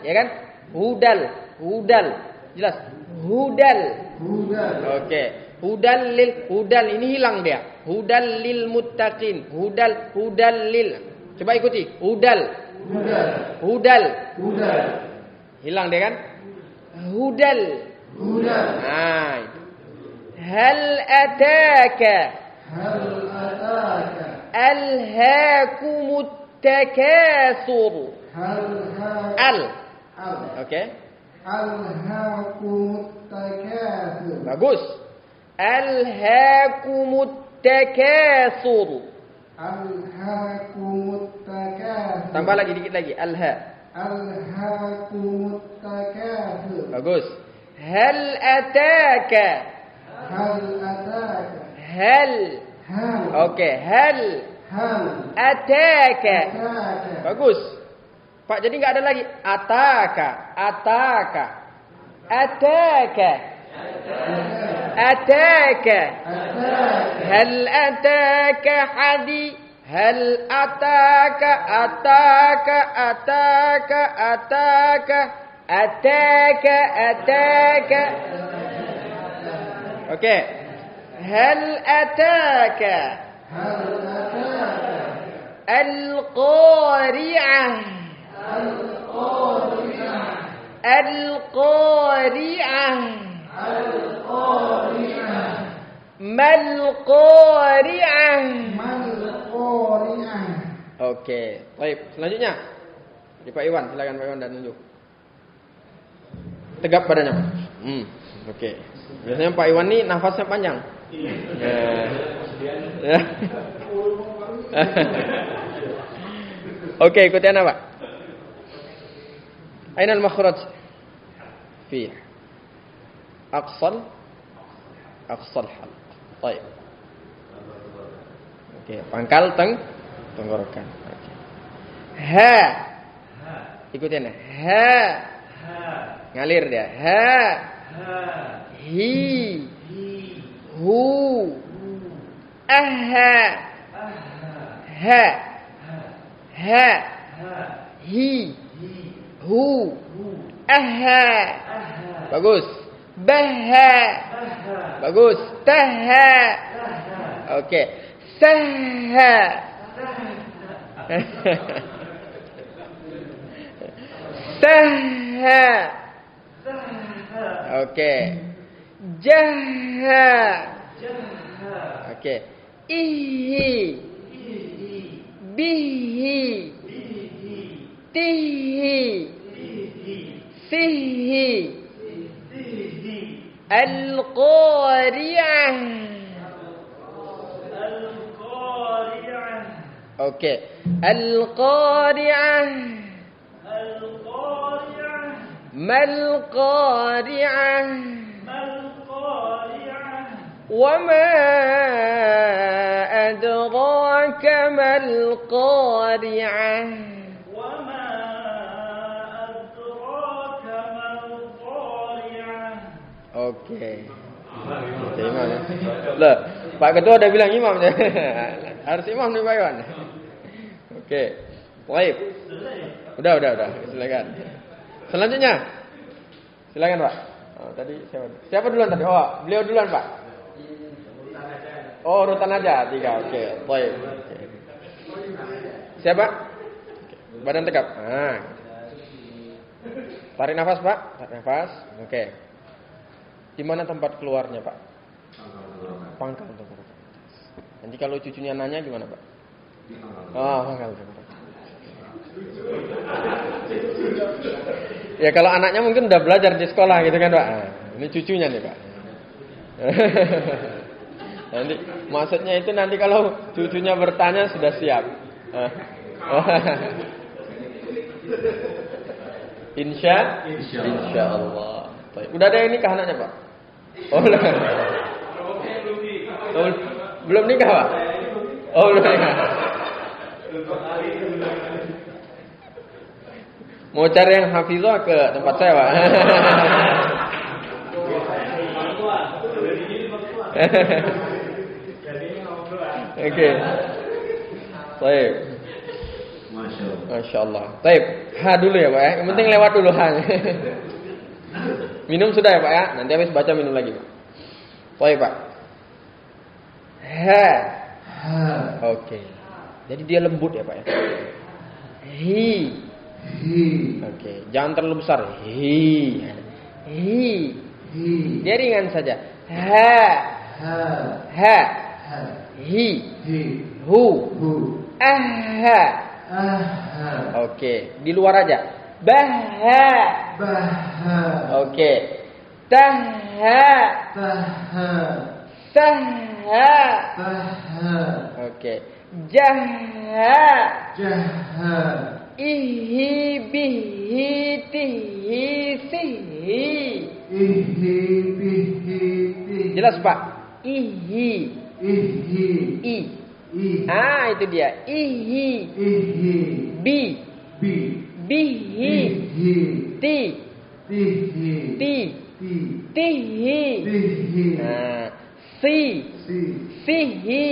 ya kan? Hudal. Jelas. Hudal. Oke. Hudal ini hilang dia. Hudal lil muttaqin. Hudal lil. Coba ikuti. Hudal. Hilang dia kan? Hudal. Nah, itu. Hal ataka. Alhaakumut takasur. Oke. Alhaakumut takasur. Bagus. Alhaakumut takasur. Tambah lagi dikit lagi. Alhaakumut takasur. Bagus. Hal ataka. Hal. Oke. Hal Ataka. Bagus. Pak, jadi enggak ada lagi. Ataka. Hal ataka hadi. Hal ataka. Oke. Hal ataka. Al-Qari'ah. Mal-Qari'ah. Oke, baik. Selanjutnya, Pak Iwan, silakan Pak Iwan dan tunjuk. Tegap badannya, Pak. Oke. Biasanya Pak Iwan nih nafasnya panjang. Oke, ikuti ana, Pak. Aina al-makhraj? Fi aqsal halq. Baik. Oke, pangkal tenggorokan. Oke. Ha. Ikuti ana. Ha. Ngalir dia. Ha. Hi. Hu. Aha. Ha. Ha. Hi. Hu. Aha. Bagus. Baha. Bagus. Taha. Oke. Saha. Saha. Oke. Jaha. Oke. Ihi. Bihi. Tihi. Sihi. Al-Qari'ah. Oke. Al-Qari'ah. Mal-Qari'ah. وما أدراك ما القارعة Oke. Imam ya. Lah, Pak Ketua udah bilang imam ya. Harus imam nih Pak Iwan. Oke. Baik. Udah. Silakan. Selanjutnya. Silakan Pak. Oh, tadi siapa duluan tadi? Oh, beliau duluan Pak. Oh, urutan aja 3. Oke. Baik. Siapa? Badan tegap. Nah. Tarik nafas Pak. Tarik nafas. Oke. Di mana tempat keluarnya Pak? Pangkal tenggorokan. Nanti kalau cucunya nanya gimana Pak? Oh, pangkal tenggorokan. Ya kalau anaknya mungkin udah belajar di sekolah gitu kan Pak. Nah, ini cucunya nih Pak. Nanti maksudnya itu nanti kalau cucunya bertanya sudah siap. Insya Allah. Udah ada yang nikah anaknya Pak? Oh, belum nikah Pak? Oh, belum nikah. Mau cari yang hafizah ke tempat saya Pak? Oke. Baik. Masya Allah. Baik. Ha dulu ya Pak ya. Yang penting lewat dulu ha. Minum sudah ya Pak ya. Nanti habis baca minum lagi Pak. Baik Pak. Ha. Oke. Jadi dia lembut ya Pak ya. Hi. Oke. Jangan terlalu besar. Hi. Dia ringan saja. Ha. Hi. Hu. Aha. Oke. Di luar aja. Baha. Oke. Taha. Saha. Oke. Jaha. Ihi bihi tihi sihi. Jelas Pak? Ihi. I. Ah, itu dia. Ihi. Bi. Bihi. Ti. Tihi. Nah, si. Sihi.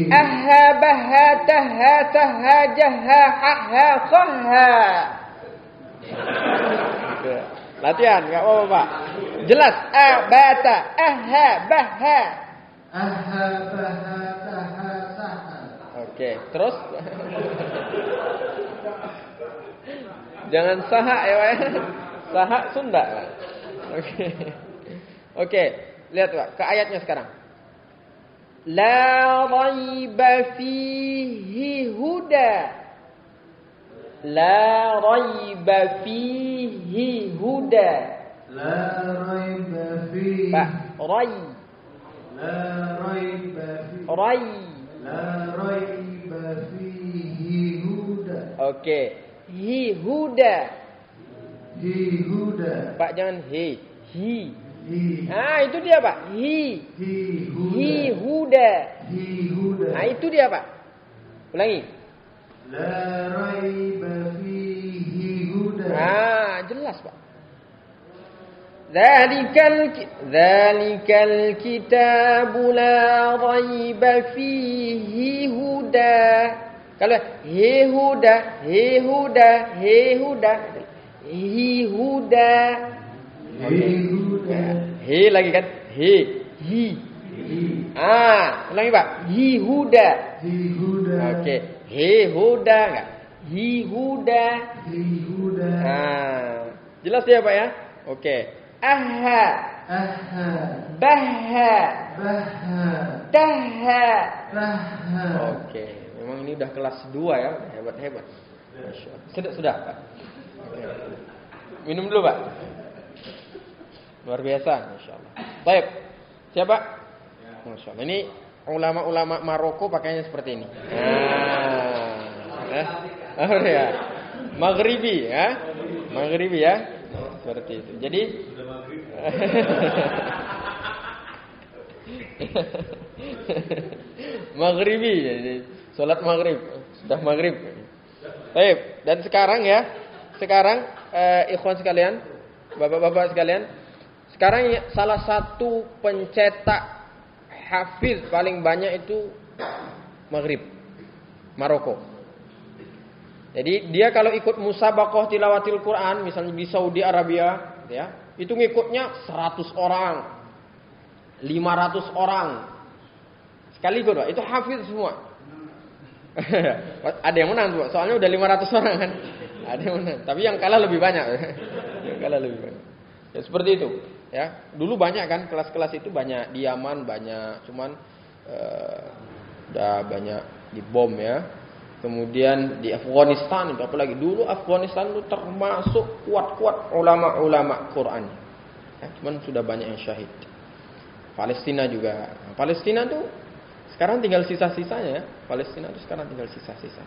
Aha, baha, taha, saha, jaha, haha, saha. Latihan, enggak apa-apa, Pak. Jelas. Bata, aha, baha. Aha, baha, taha, saha. Oke, terus? Jangan saha ya, Pak. Saha Sunda, Pak. Oke, lihat Pak, ke ayatnya sekarang. La raiba fihi huda. La raiba fihi huda. La raiba fihi. Pak, rai. La raiba fihi. Rai. La raiba fihi huda. Oke, hi huda. Hi huda. Pak jangan hi. Hi. Hi. Ah, itu dia, Pak. Hi. Hi huda. Hi huda. Hi huda. Ah, itu dia, Pak. Ulangi. La raiba fihi huda. Ah, jelas, Pak. Dzalikal kitabu la raiba fihi huda. Kalau hi huda, hi huda, hi huda. Hi huda. Hi huda. Hi lagi kan? Hi. Hi. Ah, ulangi, Pak. Hi huda. Hi huda. Oke. Hi huda enggak? Hi huda. Hi huda. Ah, jelas ya, Pak ya? Oke. Aha. Aha. Baha. Baha. Taha. Taha. Oke. Memang ini udah kelas 2 ya. Hebat-hebat. Masya Allah. Sudah, Pak. Oke. Minum dulu, Pak. Luar biasa, Masya Allah. Baik. Siapa? Masya Allah. Ini ulama-ulama Maroko pakainya seperti ini. Oh ya. Maghribi ya. Maghribi ya. Seperti itu. Jadi Maghribi, jadi salat maghrib, sudah maghrib. Baik, dan sekarang ya, ikhwan sekalian, bapak-bapak sekalian, sekarang salah satu pencetak hafiz paling banyak itu Maghrib, Maroko. Jadi dia kalau ikut musabaqah tilawatil Quran, misalnya di Saudi Arabia, ya, itu ngikutnya 100 orang, 500 orang. Sekali ikut, Pak. Itu hafiz semua. Ada yang menang, Pak. Soalnya udah 500 orang kan. Ada yang menang, tapi yang kalah lebih banyak. Yang kalah lebih banyak. Ya seperti itu, ya. Dulu banyak kan kelas-kelas itu, banyak di Yaman, banyak, cuman udah banyak dibom ya. Kemudian di Afghanistan itu apalagi, dulu Afghanistan itu termasuk kuat-kuat ulama-ulama Quran. Ya, cuman sudah banyak yang syahid. Palestina juga. Palestina tuh sekarang tinggal sisa-sisanya ya. Palestina tuh sekarang tinggal sisa-sisa.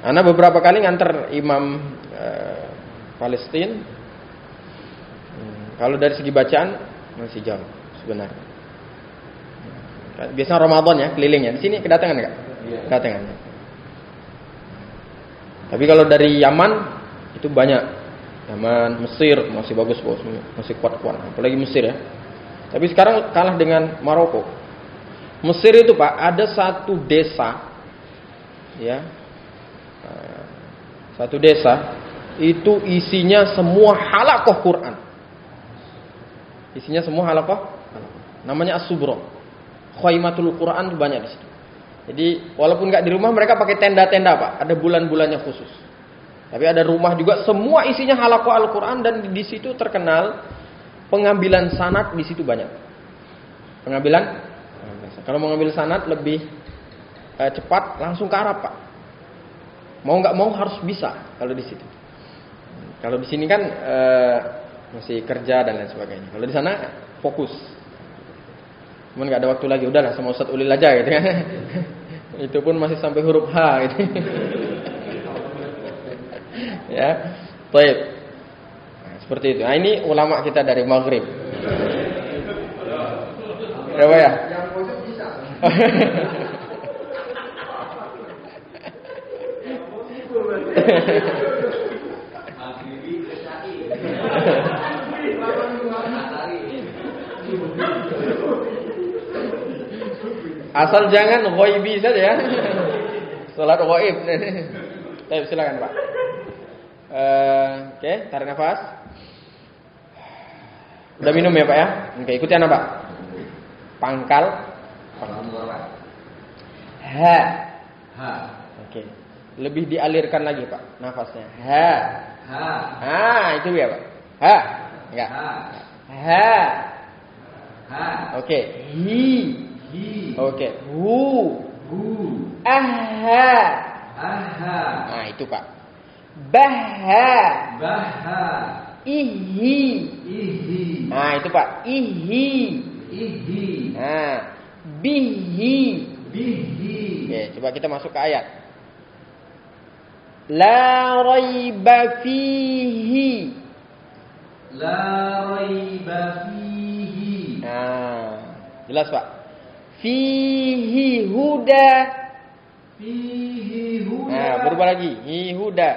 Ana beberapa kali nganter imam Palestina. Kalau dari segi bacaan masih jauh sebenarnya. Biasanya Ramadan ya kelilingnya. Di sini kedatangan enggak? Kedatangan. Tapi kalau dari Yaman itu banyak. Yaman, Mesir masih bagus, masih kuat-kuat. Apalagi Mesir ya. Tapi sekarang kalah dengan Maroko. Mesir itu, Pak, ada satu desa, ya, satu desa itu isinya semua halaqah Quran. Isinya semua halaqah. Namanya As-Subra. Khaimatul Quran itu banyak di situ. Jadi walaupun nggak di rumah, mereka pakai tenda-tenda, Pak. Ada bulan-bulannya khusus. Tapi ada rumah juga, semua isinya halaqah Al-Quran, dan di situ terkenal pengambilan sanad di situ banyak. Pengambilan, kalau mengambil sanad lebih cepat, langsung ke Arab, Pak. Mau nggak mau harus bisa kalau di situ. Kalau di sini kan masih kerja dan lain sebagainya. Kalau di sana fokus. Cuman nggak ada waktu lagi, udahlah sama Ustaz Ulil aja gitu kan. Itu pun masih sampai huruf H gitu. Ya, baik. Nah, seperti itu. Nah, ini ulama kita dari Maghrib. Berapa ya? Asal jangan ghaibi saja ya. Salat ghaib. Baik, silakan Pak. Oke, tarik nafas. Udah minum ya Pak ya? Oke, ikuti anak Pak. Pangkal. Ha. Ha. Oke. Lebih dialirkan lagi Pak nafasnya. Ha. Ha. Ah, itu ya Pak. Ha. Enggak. Ha. Ha. Ha. Oke. Hi. Hi. Oke. Hu. Hu. Aha. Aha. Nah, itu Pak. Baha. Baha. Ihi. Ihi. Nah, itu Pak. Ihi. Ihi. Nah, bihi. Bihi. Oke, coba kita masuk ke ayat. La raiba fihi. La raiba fihi. Nah, jelas Pak. Fihi huda. Fihi huda. Nah, berubah lagi. Hi huda.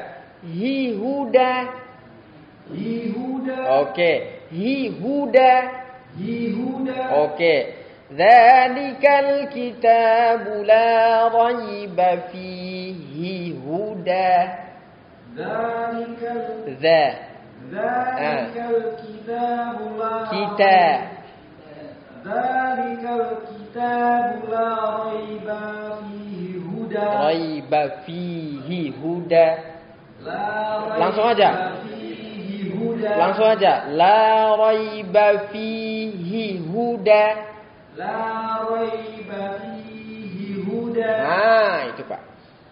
Hi huda. Hi huda. Oke. Hi huda. Hi huda. Oke. Dzalikal kitabu la raiba fihi huda. Dzalikal kitabu la Kita. Dzalikal kitabu la raiba fihi huda. Raiba fihi huda. La raiba Langsung aja. fihi huda. Langsung aja. La raiba fihi huda. La raiba fihi huda. Nah, itu Pak.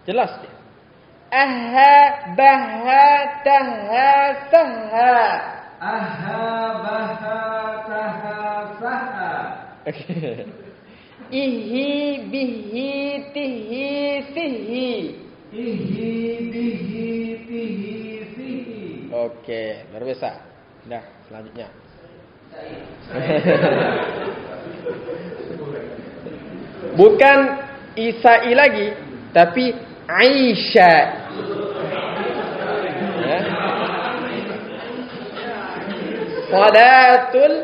Jelas ya. Aha, baha, taha, saha. Aha, baha, taha, saha. Oke. Ihi, bihi, tihi, sihi. Ihi, bihi, tihi, sihi. Oke, luar biasa. Nah, selanjutnya. Bukan Isai lagi, tapi Aisyah. Ya. Salatul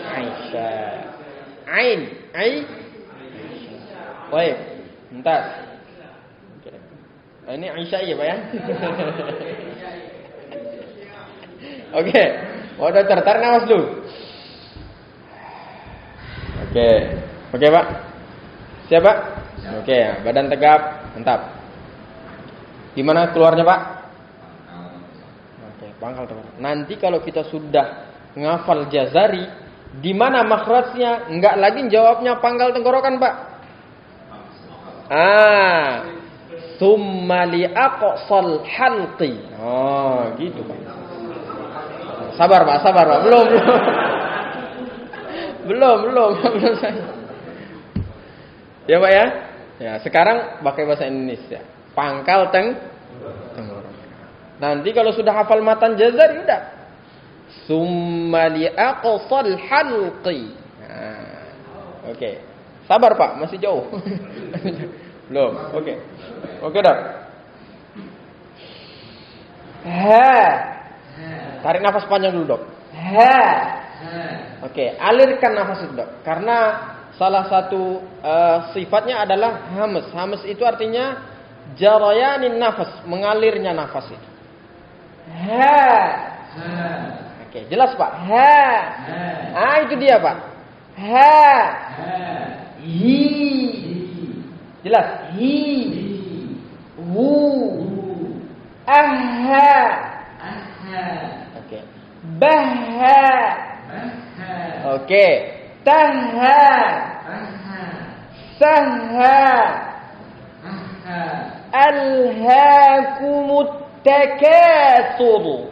Aisyah. Ain, ai. Baik, entar. Ini Aisyah ya, Pak ya. Oke, udah tertarik nafas dulu. Oke Pak. Siap Pak? Oke, badan tegap, mantap. Gimana keluarnya Pak? Oke, pangkal tegap. Nanti kalau kita sudah ngafal Jazari, di mana makhrajnya? Enggak lagi jawabnya pangkal tenggorokan Pak. Tsumma li aqsal halqi. Oh, gitu Pak. Sabar Pak. Belum. Ya Pak ya. Ya, sekarang pakai bahasa Indonesia. Pangkal tenggorokan. Nanti kalau sudah hafal matan Jazari udah. Tsumma li aqsal halqi. Nah, oke. Sabar Pak, masih jauh. Belum. Oke, Dok. Tarik nafas panjang dulu, Dok. Oke, alirkan nafas itu, Dok. Karena salah satu sifatnya adalah hamas. Hamas itu artinya jarayanin nafas, mengalirnya nafas itu. Oke, jelas Pak. Itu dia Pak. Hi. Jelas. Hi. Hu. Aha. Oke. Baha. Oke. Taha. Saha. Alhaakumut takatsur.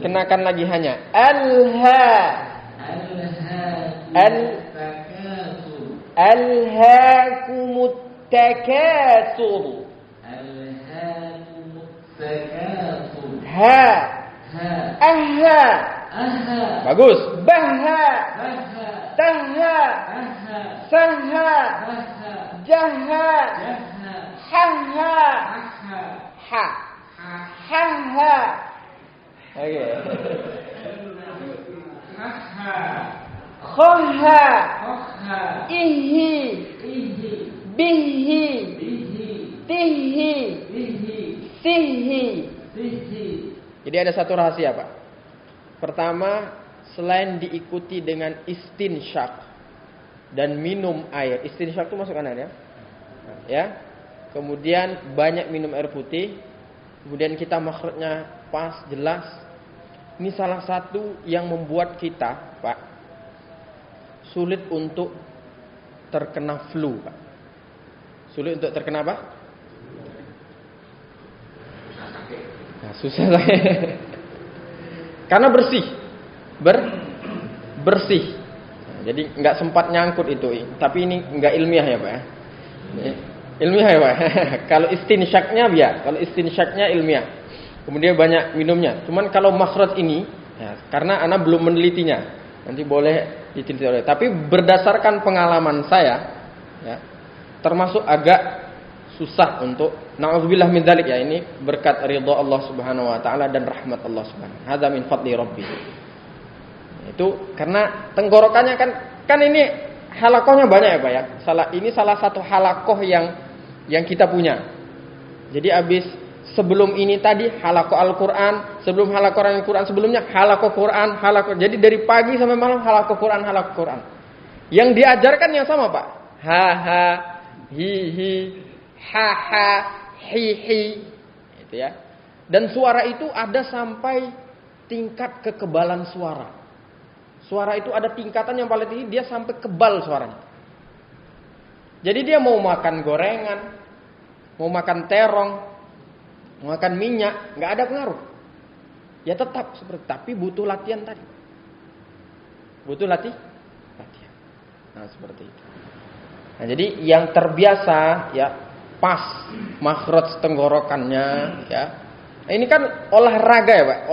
Kenakan lagi hanya alhaakumut takatsur. Aha. Aha. Bagus. Baha. Baha. Taha. Aha. Saha. Baha. Jaha. Jaha. Haha. Aha. Ha. Ha. Haha. Oke. Aha. Khoha. Oha. Ihi. Ihi. Bihi. Bihi. Tihi. Bihi. Sihi. Sihi. Jadi ada satu rahasia, Pak. Pertama, selain diikuti dengan istinsyak dan minum air. Istinsyak itu masukkan air ya. Ya. Kemudian banyak minum air putih. Kemudian kita makhrajnya pas, jelas. Ini salah satu yang membuat kita, Pak, sulit untuk terkena flu, Pak. Sulit untuk terkena apa? Nah, susah lagi. Karena bersih. Bersih. Nah, jadi nggak sempat nyangkut itu. Tapi ini nggak ilmiah ya, Pak. Ilmiah ya, Pak. Kalau istinsyaknya biar. Kalau istinsyaknya ilmiah. Kemudian banyak minumnya. Cuman kalau makhraj ini, ya, karena anak belum menelitinya. Nanti boleh diteliti oleh. Tapi berdasarkan pengalaman saya, ya, termasuk agak susah untuk na'udzubillah min dzalik ya, ini berkat ridha Allah Subhanahu wa taala dan rahmat Allah Subhanahu. Hadza min fadli rabbi. Itu karena tenggorokannya kan ini halakohnya banyak ya, Pak ya. Ini salah satu halakoh yang kita punya. Jadi habis sebelum ini tadi halakoh Al-Qur'an, sebelum halakoh Al-Qur'an sebelumnya halakoh Qur'an, halakoh. Jadi dari pagi sampai malam halakoh Qur'an, halakoh Qur'an. Yang diajarkan yang sama, Pak. Ha ha, hi hi, ha ha, hi hi. Itu ya. Dan suara itu ada sampai tingkat kekebalan suara. Suara itu ada tingkatan yang paling tinggi, dia sampai kebal suaranya. Jadi dia mau makan gorengan, mau makan terong, mau makan minyak, nggak ada pengaruh. Ya tetap seperti, tapi butuh latihan tadi. Butuh latihan. Nah seperti itu. Nah jadi yang terbiasa ya pas makhraj tenggorokannya ya. Nah, ini kan olahraga ya, Pak,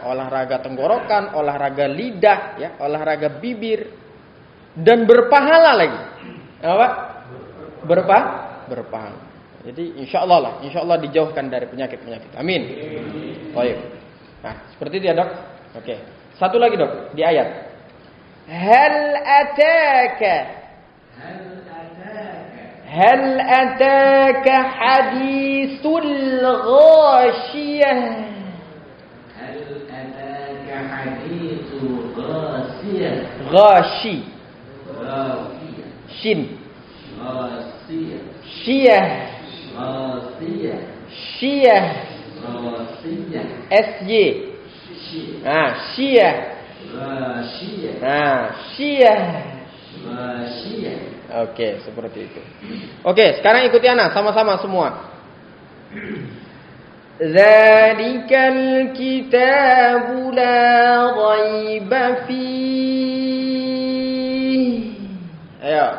olahraga tenggorokan, olahraga lidah ya, olahraga bibir dan berpahala lagi. Apa? Berpahala. Jadi insya Allah dijauhkan dari penyakit-penyakit. Amin. Baik. Nah, seperti itu ya, Dok. Oke. Satu lagi, Dok, di ayat. Hal ataka hadithul ghashiyah. Hal ataka hadithul ghashiyah. Ghashi. Ghashiyah. Shin. Ghashiyah. Syiyah. Ghashiyah. Syiyah. Ghashiyah. SY. Syiyah. Ghashiyah. Syiyah. Ghashiyah. Oke, seperti itu. Oke, sekarang ikuti ana sama-sama semua. Dzalikal kitabu la raiba fihi. Ayo.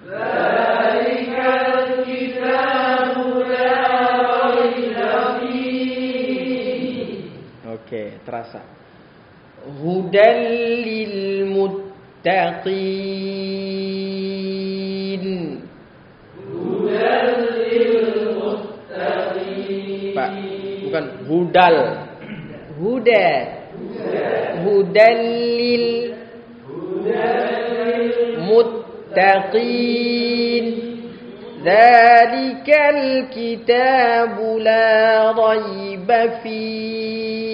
Dzalikal kitabu la raiba fihi. Oke, terasa. Hudal lil muttaqin. Pak, bukan hudal. Hudal lil muttaqin. Dzalikal kitabu la raiba fihi.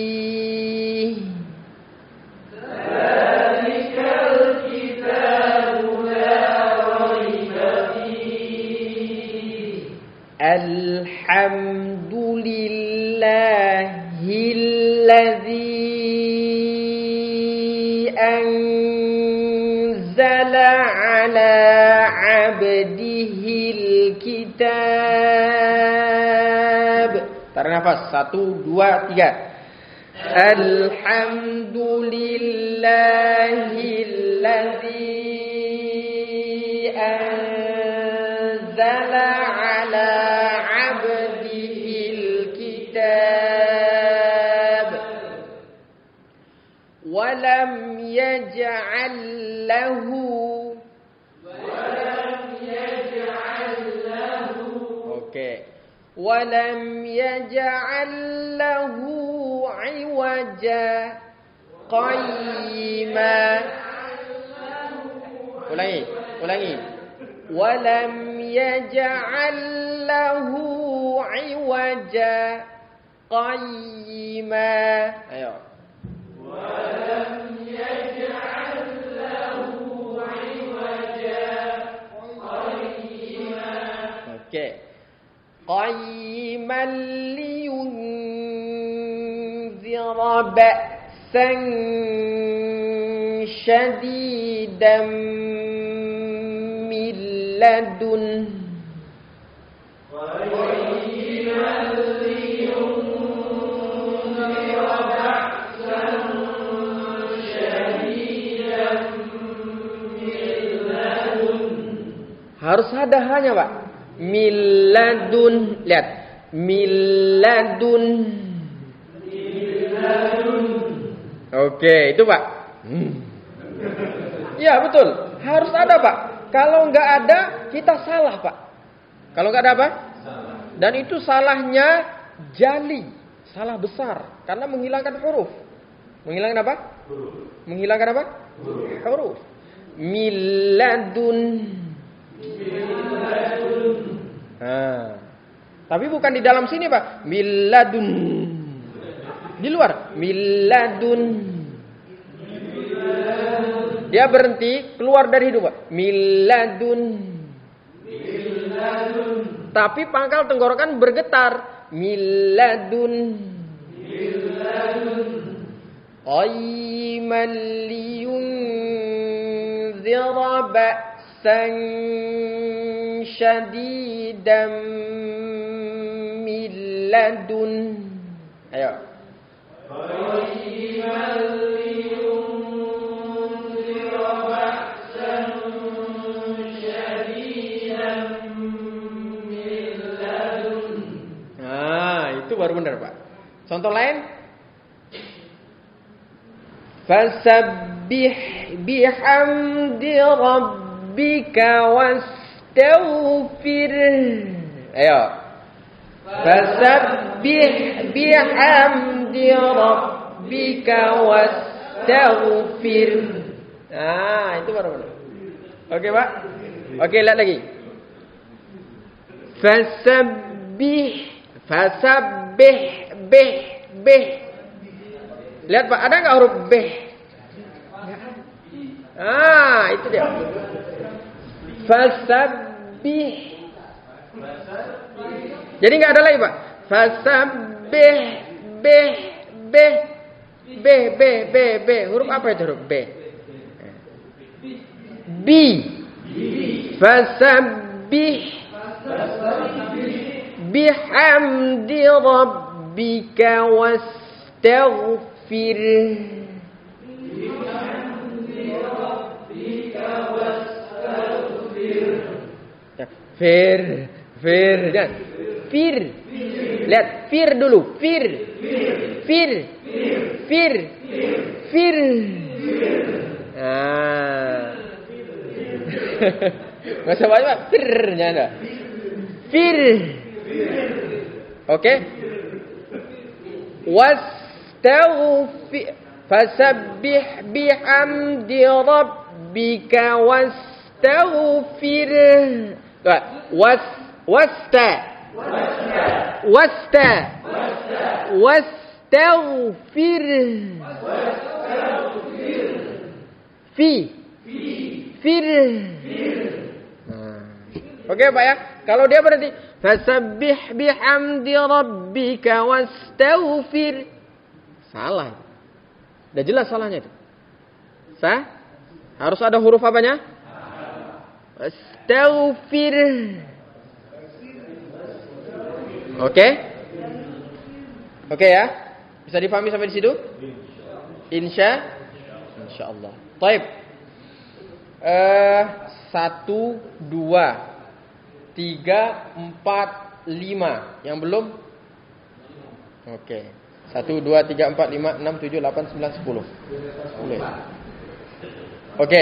Alhamdulillahilladzi anzala ala abdihil kitab. Tarik nafas. 1, 2, 3. Alhamdulillahilladzi anzala ala abdihil kitab walam yaj'al lahu. Oke. Walam yaj'al lahu 'iwaja qayyima. Ulangi. Walam yaj'al lahu 'iwaja qayyima. Ayo. Walam yaj'al lahu 'iwaja qayyima. Oke. Qayyiman liyunzira ba'san syadidan min ladun. Harus ada hanya, Pak. Miladun. Lihat. Miladun. Oke, itu, Pak. Ya, betul. Harus ada, Pak. Kalau nggak ada, kita salah, Pak. Kalau nggak ada apa? Dan itu salahnya jali. Salah besar. Karena menghilangkan huruf. Menghilangkan apa? Menghilangkan apa? Huruf. Miladun. Tapi bukan di dalam sini, Pak. Miladun. Di luar. Miladun. Dia berhenti, keluar dari hidup, Pak. Miladun. Tapi pangkal tenggorokan bergetar. Miladun. Qayyiman liyunzira ba'san syadidan min ladun. Ayo. Qayyiman liyunzira ba'san syadidan min ladun. Itu baru benar, Pak. Contoh lain. Fasabbih bihamdi rabbika wastaghfir. Ayo. Fasabbih bihamdi rabbika wastaghfir. Itu baru benar. Oke, Pak? Oke, lihat lagi. Fasabbih bih. Lihat, Pak, ada nggak huruf B? Itu dia. Fasabbih. Jadi nggak ada lagi, Pak. Fasabbih B. Huruf apa itu huruf B? B. Fasabbih bihamdi rabbika wastaghfir. Fir. Jangan. Fir. Lihat, fir dulu. Fir. Nggak usah banyak, fir. Jangan. Fir. Oke. Fasabbih bihamdi rabbika wastaghfir. Wastaghfir. Fir. Oke, Pak, ya. Kalau dia berarti fasabbih bihamdi rabbika wastaghfir. Salah. Udah jelas salahnya itu. Harus ada huruf apanya? Astaghfir. Oke? Oke, ya? Bisa dipahami sampai di situ? Insyaallah. Baik. 1, 2, 3, 4, 5. Yang belum? Oke. 1, 2, 3, 4, 5, 6, 7, 8, 9, 10. 10. Oke.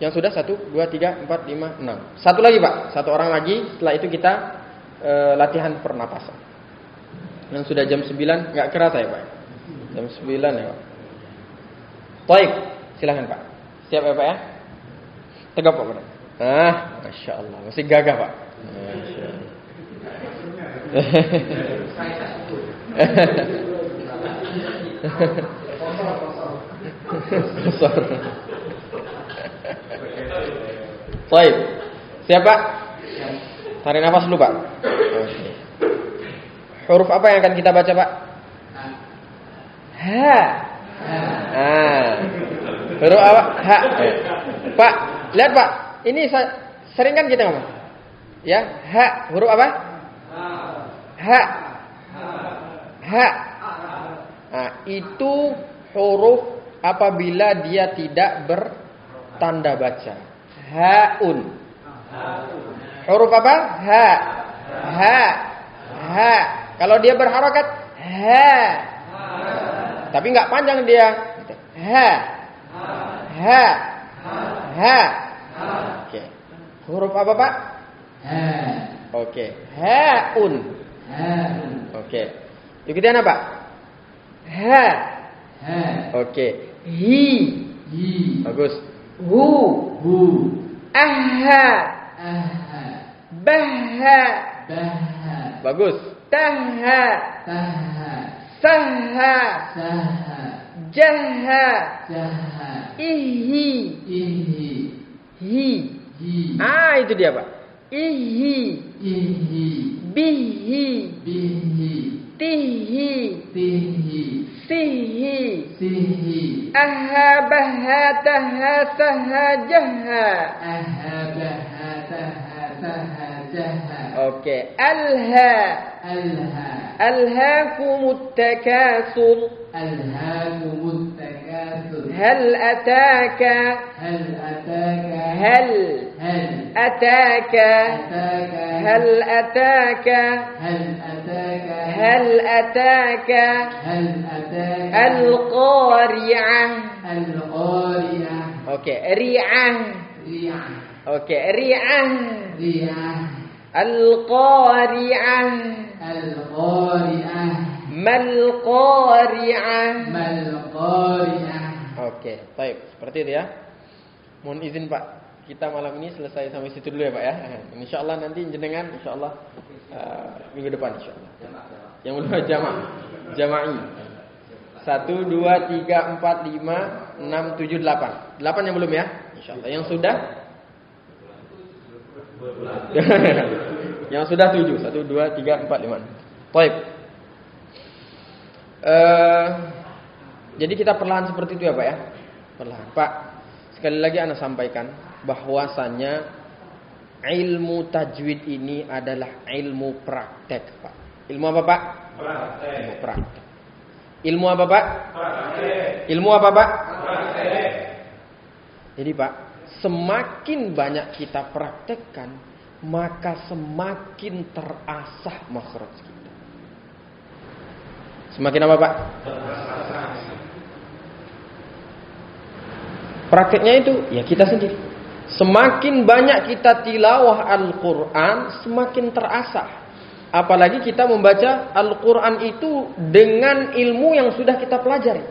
Yang sudah 1, 2, 3, 4, 5, 6. Satu lagi Pak. Satu orang lagi. Setelah itu kita latihan pernapasan. Yang sudah jam 9. Nggak kerasa ya Pak? Jam 9 ya Pak. Baik. Silahkan Pak. Siap ya Pak ya? Tegap Pak. Masya Allah. Masih gagah Pak. Masya Allah. Baik. Siap Pak? Tarik nafas dulu Pak. Oke. Huruf apa yang akan kita baca Pak? Ha. Huruf apa? Ha. Pak, lihat Pak. Ini sering kan kita ngomong. Ya, ha. Huruf apa? Ha. Ha. Nah, itu huruf apabila dia tidak bertanda baca. Haun. Huruf apa? Ha. Ha. Ha. Kalau dia berharakat ha. Tapi enggak panjang dia. Ha. Ha. Ha. Oke. Huruf apa, Pak? Ha. Oke. Haun. Oke. Ikutin apa? Ha. Oke. Hi. Bagus. Hu. Aha. Baha. Bagus. Taha. Saha. Jaha. Ihi. Hi. Itu dia Pak. Ihi. Bihi. Tihi. Sihi. Aha. Baha. Taha. Saha. Jaha. Oke. Alha. Alhaakumut takasur. Hal ataka. Hal ataka. Al-qari'ah. Oke. Ri'ah. Oke. Ri'ah. Al-qari'ah. Mal-qari'ah. Oke, baik. Seperti itu ya. Mohon izin Pak, kita malam ini selesai sampai situ dulu ya Pak ya. Insyaallah nanti jenengan insyaallah minggu depan insyaallah. Yang belum jama'i. 1, 2, 3, 4, 5, 6, 7, 8. 8 yang belum ya? Insyaallah. Yang sudah? Yang sudah 7. 1, 2, 3, 4, 5. Baik. Jadi kita perlahan seperti itu ya Pak ya. Perlahan. Pak, sekali lagi ana sampaikan bahwasannya ilmu tajwid ini adalah ilmu praktek Pak. Ilmu apa Pak? Praktek. Ilmu praktek. Ilmu apa Pak? Praktek. Ilmu apa Pak? Praktek. Jadi Pak, semakin banyak kita praktekkan, maka semakin terasah makhraj kita. Semakin apa Pak? Prakteknya itu ya kita sendiri. Semakin banyak kita tilawah Al-Quran, semakin terasah. Apalagi kita membaca Al-Quran itu dengan ilmu yang sudah kita pelajari.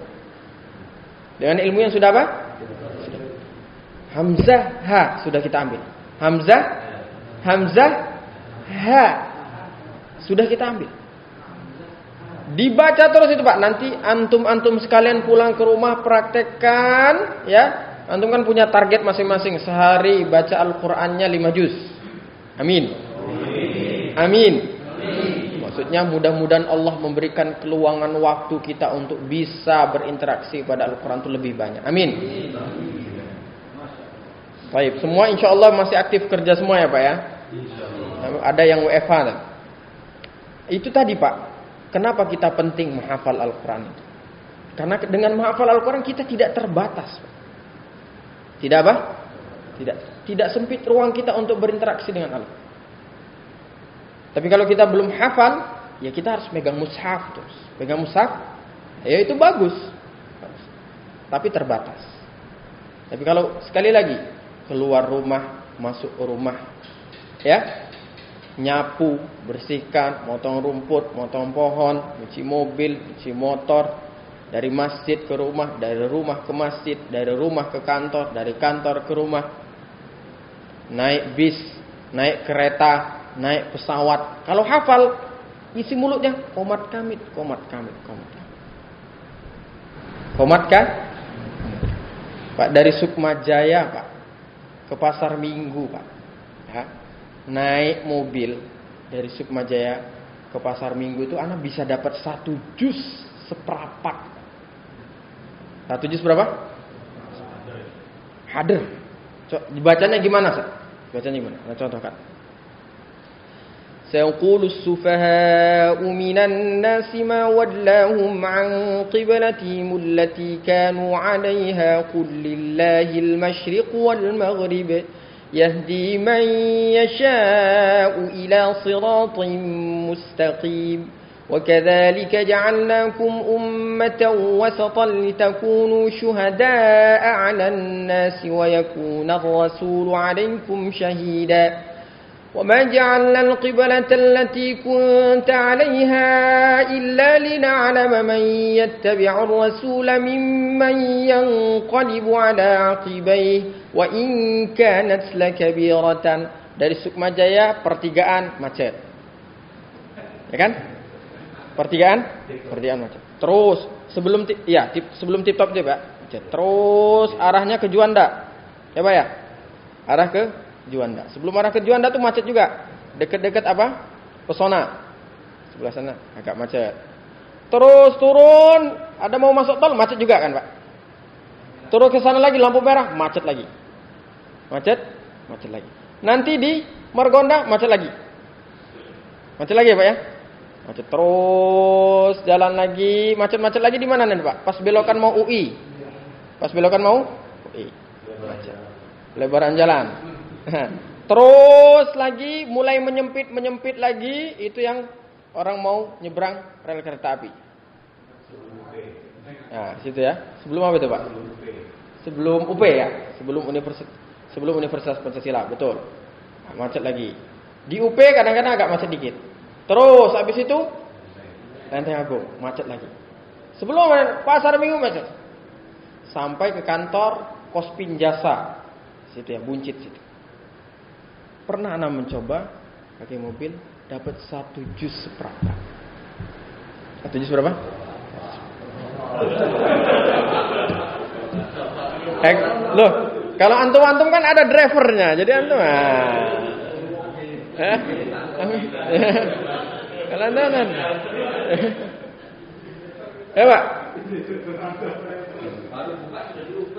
Dengan ilmu yang sudah apa? Hamzah, ha sudah kita ambil. Hamzah, ha sudah kita ambil. Dibaca terus itu Pak. Nanti antum sekalian pulang ke rumah praktekkan ya. Antum kan punya target masing-masing. Sehari baca Al-Qur'annya 5 juz. Amin. Amin. Maksudnya mudah-mudahan Allah memberikan keluangan waktu kita untuk bisa berinteraksi pada Al-Qur'an itu lebih banyak. Amin. Baik, semua insyaallah masih aktif kerja semua ya Pak ya. Ada yang WFH kan? Itu tadi Pak. Kenapa kita penting menghafal Al-Quran itu? Karena dengan menghafal Al-Quran kita tidak terbatas. Tidak apa? Tidak sempit ruang kita untuk berinteraksi dengan Allah. Tapi kalau kita belum hafal, ya kita harus pegang mushaf terus. Pegang mushaf, ya itu bagus. Tapi terbatas. Tapi kalau sekali lagi keluar rumah, masuk rumah, ya, nyapu, bersihkan, motong rumput, motong pohon, cuci mobil, cuci motor, dari masjid ke rumah, dari rumah ke masjid, dari rumah ke kantor, dari kantor ke rumah, naik bis, naik kereta, naik pesawat. Kalau hafal, isi mulutnya komat kamit, komat kamit, komat kamit. Komat kan? Pak, dari Sukma Jaya, Pak, ke Pasar Minggu, Pak, ya, naik mobil dari Sukma Jaya ke Pasar Minggu itu anak bisa dapat 1 juz seperempat. 1 juz berapa? Hadir. Dibacanya gimana, Sir? Bacanya gimana? Nah, contohkan. سيقول السفهاء من الناس ما ولاهم عن قبلتهم التي كانوا عليها قل لله المشرق والمغرب يهدي من يشاء إلى صراط مستقيم وكذلك جعلناكم أمة وسطا لتكونوا شهداء على الناس ويكون الرسول عليكم شهيدا وما جعلنا القبلة التي كنت عليها إلا لنعلم من يتبع الرسول ممن ينقلب على عقبيه وإن كانت لكبيرة. Dari Sukma Jaya pertigaan macet, ya kan? Pertigaan macet. Terus sebelum tip top dia, Pak, macet. Terus arahnya ke Juanda, ya Pak ya? Arah ke Juanda. Sebelum arah ke Juanda tuh macet juga. Dekat-dekat apa? Pesona. Sebelah sana agak macet. Terus turun, ada mau masuk tol, macet juga kan, Pak? Turun ke sana lagi lampu merah, macet lagi. Macet lagi. Nanti di Margonda macet lagi. Macet lagi ya, Pak ya? Macet terus, jalan lagi, macet lagi di mana nih, Pak? Pas belokan mau UI. Macet. Lebaran jalan. Terus lagi mulai menyempit lagi, itu yang orang mau nyebrang rel kereta api. Nah, situ ya. Sebelum apa itu, Pak? Sebelum UP ya, sebelum Universitas Pancasila, betul. Nah, macet lagi. Di UP kadang-kadang agak macet dikit. Terus habis itu Lenteng Agung, macet lagi. Sebelum Pasar Minggu macet. Sampai ke kantor Kospin Jasa. Situ ya, Buncit situ. Pernah anak mencoba pakai mobil, dapat 1 juz seperempat. 1 juz berapa? Loh, kalau antum kan ada drivernya, jadi antum kalau antum ya Pak. Baru buka sudah di UP,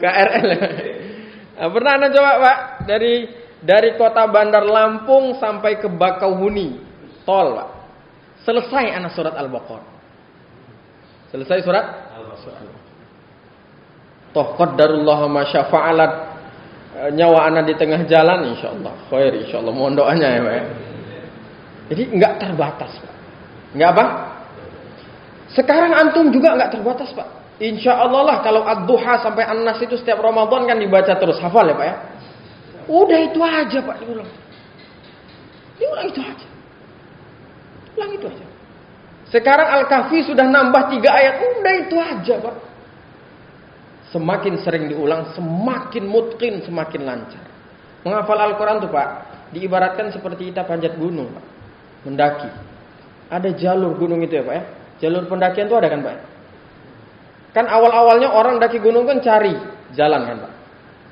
KRL. Nah, pernah anda coba, Pak, dari kota Bandar Lampung sampai ke Bakauheni tol, Pak. Selesai anak surat Al-Baqarah. Selesai surat Al-Baqarah. Toh qadarullah ma syafa'alat, nyawa anak di tengah jalan, insyaallah khair, insyaallah mohon doanya ya, Pak. Jadi enggak terbatas, Pak. Enggak apa? Sekarang antum juga enggak terbatas, Pak. Insya Allah lah kalau Ad-Duha sampai An-Nas itu setiap Ramadan kan dibaca terus. Hafal ya Pak ya? Udah itu aja Pak, diulang itu aja. Ulang itu aja. Sekarang Al-Kahfi sudah nambah 3 ayat. Udah itu aja Pak. Semakin sering diulang, semakin mutqin, semakin lancar. Menghafal Al-Quran tuh Pak, diibaratkan seperti kita panjat gunung Pak. Mendaki. Ada jalur gunung itu ya Pak ya? Jalur pendakian itu ada kan Pak? Kan awal-awalnya orang daki gunung kan cari jalan kan Pak.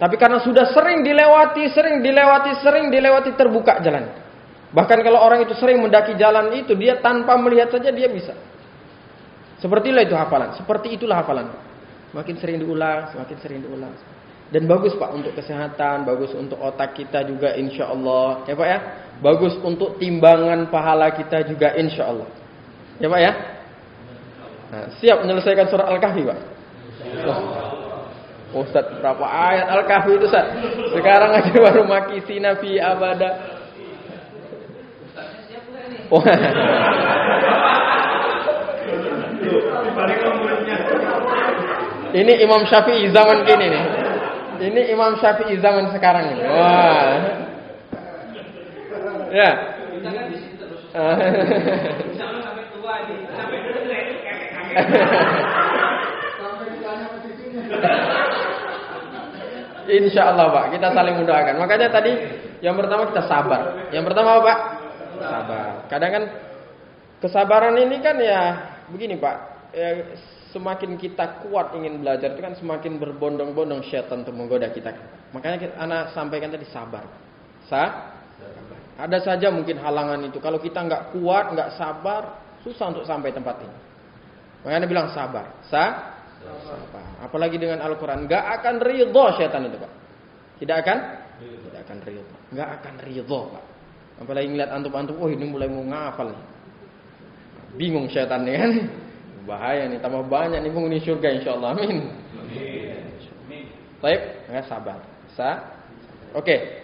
Tapi karena sudah sering dilewati, terbuka jalan. Bahkan kalau orang itu sering mendaki jalan itu, dia tanpa melihat saja dia bisa. Sepertilah itu hafalan. Seperti itulah hafalan. Semakin sering diulang. Dan bagus Pak untuk kesehatan, bagus untuk otak kita juga insya Allah. Ya Pak ya. Bagus untuk timbangan pahala kita juga insya Allah. Ya Pak ya. Nah, siap menyelesaikan surah Al-Kahfi, Pak? Ustaz, berapa ayat Al-Kahfi itu, Ustaz? Sekarang aja baru makisi nabi abada. Oh. Ini Imam Syafi'i zaman kini nih. Ini Imam Syafi'i zaman sekarang ini. Wah. Ya. Sampai tua ini. Sampai dulu Insya Allah Pak, kita saling mendoakan. Makanya tadi yang pertama kita sabar. Yang pertama apa Pak? Sabar. Kadang kan kesabaran ini kan ya begini Pak. Ya, semakin kita kuat ingin belajar itu kan semakin berbondong-bondong syaitan untuk menggoda kita. Makanya anak sampaikan tadi sabar. Ada saja mungkin halangan itu. Kalau kita nggak kuat, nggak sabar, susah untuk sampai tempat ini. Makanya bilang sabar. Sabar. Apalagi dengan Al-Quran, nggak akan ridho syaitan itu Pak. Tidak akan ridho. Nggak akan ridho Pak. Apalagi ngeliat antum-antum, oh ini mulai mau ngafal nih. Bingung syaitan nih kan. Bahaya nih, tambah banyak nih penghuni surga insyaallah. Amin. Baik, nggak sabar. Oke.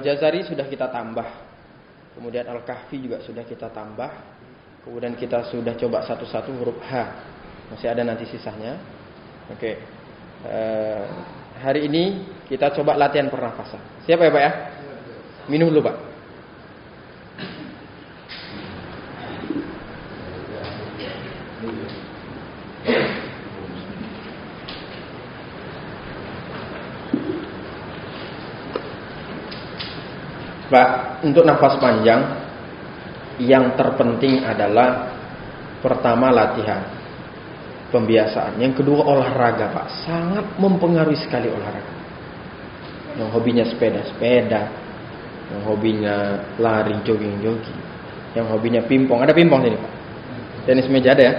Jazari sudah kita tambah. Kemudian Al-Kahfi juga sudah kita tambah. Kemudian kita sudah coba satu-satu huruf H. Masih ada nanti sisanya. Oke. Hari ini kita coba latihan pernafasan. Siap ya Pak ya? Minum dulu Pak. Pak, untuk nafas panjang yang terpenting adalah pertama latihan, pembiasaan. Yang kedua olahraga Pak, sangat mempengaruhi sekali olahraga. Yang hobinya sepeda, yang hobinya lari, jogging, yang hobinya pingpong. Ada pingpong sini Pak? Tenis meja ada ya?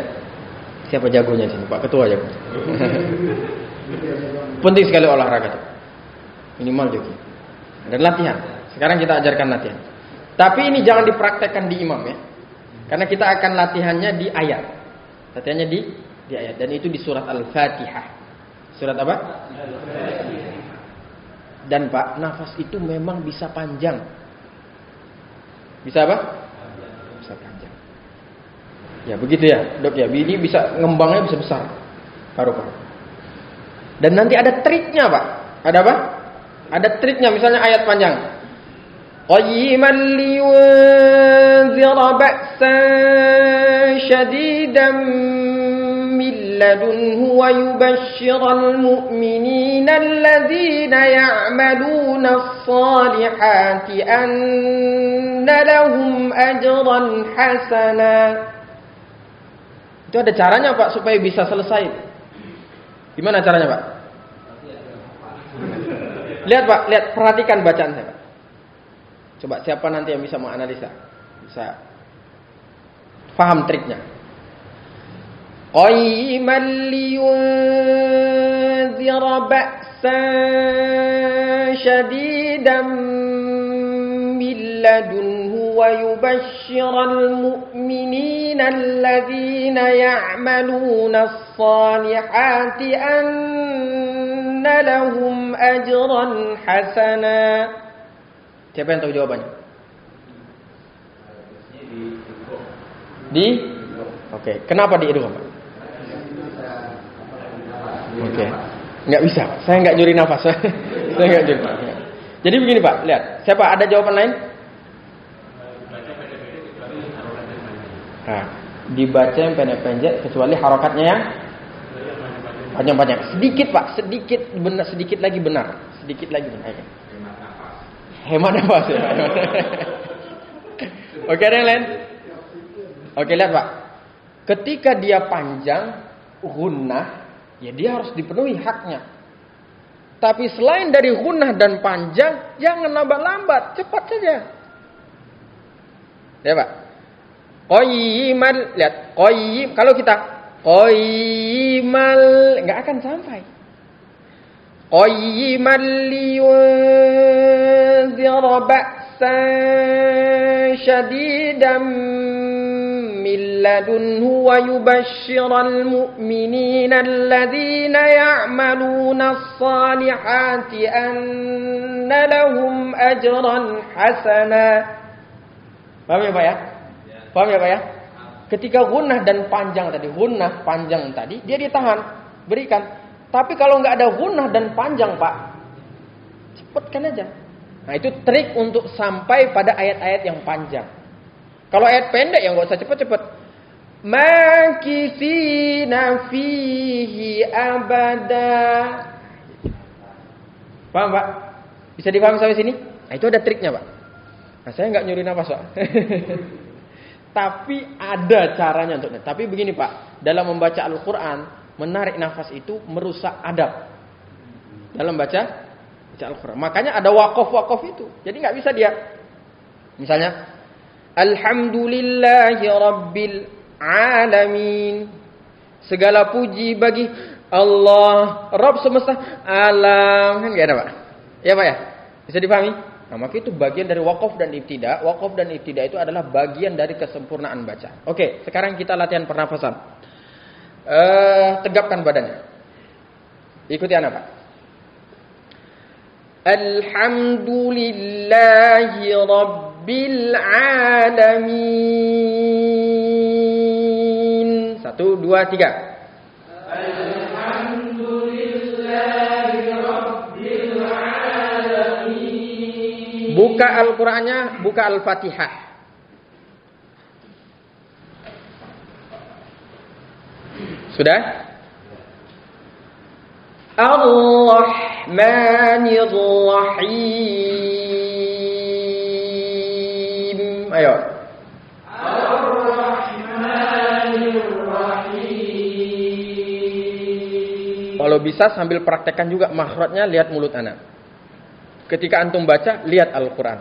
Siapa jagonya sini Pak? Ketua jago. Penting sekali olahraga tuh. Minimal jogging. Dan latihan. Sekarang kita ajarkan latihan. Tapi ini jangan dipraktekkan di imam ya. Karena kita akan latihannya di ayat. Latihannya di ayat. Dan itu di surat Al-Fatihah. Surat apa? Al-Fatihah. Dan Pak, nafas itu memang bisa panjang. Bisa apa? Bisa panjang. Ya begitu ya dok ya. Ini bisa ngembangnya bisa besar. Paru-paru. Dan nanti ada triknya Pak. Ada apa? Ada triknya. Misalnya ayat panjang. Qayyiman liyunzira ba'san shadidan min ladunhu wa yubashshiral mu'minina alladhina ya'maluna as-salihati anna lahum ajran hasana. Itu ada caranya Pak supaya bisa selesai. Gimana caranya Pak? Lihat Pak, perhatikan bacaan saya Pak. Coba siapa nanti yang bisa menganalisa, bisa paham triknya. Qayyiman liyunzira ba'san shadidan min ladunhu wa yubashshiral mu'minina alladhina ya'maluna as-salihati anna lahum ajran hasana. Siapa yang tahu jawabannya? Oke. Kenapa di idgham? Oke. Nggak bisa. Saya nggak nyuri nafas. Saya nggak nyuri. Jadi begini Pak, lihat. Siapa ada jawaban lain? Nah, dibaca yang pendek-pendek kecuali harokatnya yang panjang-panjang. Sedikit Pak, sedikit lagi benar. Hemat nafas ya. Oke, ada yang lain? Oke, lihat Pak. Ketika dia panjang, gunnah, ya dia harus dipenuhi haknya. Tapi selain dari gunnah dan panjang, jangan lambat-lambat, cepat saja. Ya Pak. Qayyiman, lihat. Qayyim, kalau kita qayyimal, nggak akan sampai. Qayyiman liyunzira ba'san shadidan min من لدنه ويبشر المؤمنين الذين يعملون الصالحات أن لهم أجرا حسنا. Paham ya Pak ya? Paham ya Pak ya? Ketika gunnah dan panjang tadi, gunnah panjang tadi, dia ditahan, berikan. Tapi kalau nggak ada gunnah dan panjang Pak, cepatkan aja. Nah itu trik untuk sampai pada ayat-ayat yang panjang. Kalau ayat pendek ya nggak usah cepet-cepet. Makithina fihi abada. Paham Pak? Bisa dipahami sampai sini? Nah itu ada triknya Pak. Nah saya nggak nyuri nafas Pak. Tapi ada caranya untuknya. Tapi begini Pak, dalam membaca Al-Quran, menarik nafas itu merusak adab. Dalam baca Al-Quran. Makanya ada wakof-wakof itu. Jadi nggak bisa dia. Misalnya, Alhamdulillahi Rabbil Alamin. Segala puji bagi Allah, Rabb semesta alam. Kan nggak ada Pak? Ya Pak ya? Bisa dipahami? Nah, maka itu bagian dari wakof dan ibtida. Wakof dan ibtida itu adalah bagian dari kesempurnaan baca. Oke, sekarang kita latihan pernafasan. Tegapkan badannya. Ikuti anak Pak. Alhamdulillahi Rabbil Alamin. 1, 2, 3. Buka Al-Qur'annya, buka Al-Fatihah. Sudah? Ar-Rahmanir Rahim. Ayo. Ar-Rahmanir Rahim. Kalau bisa sambil praktekkan juga makhrajnya, lihat mulut anak. Ketika antum baca, lihat Al-Quran.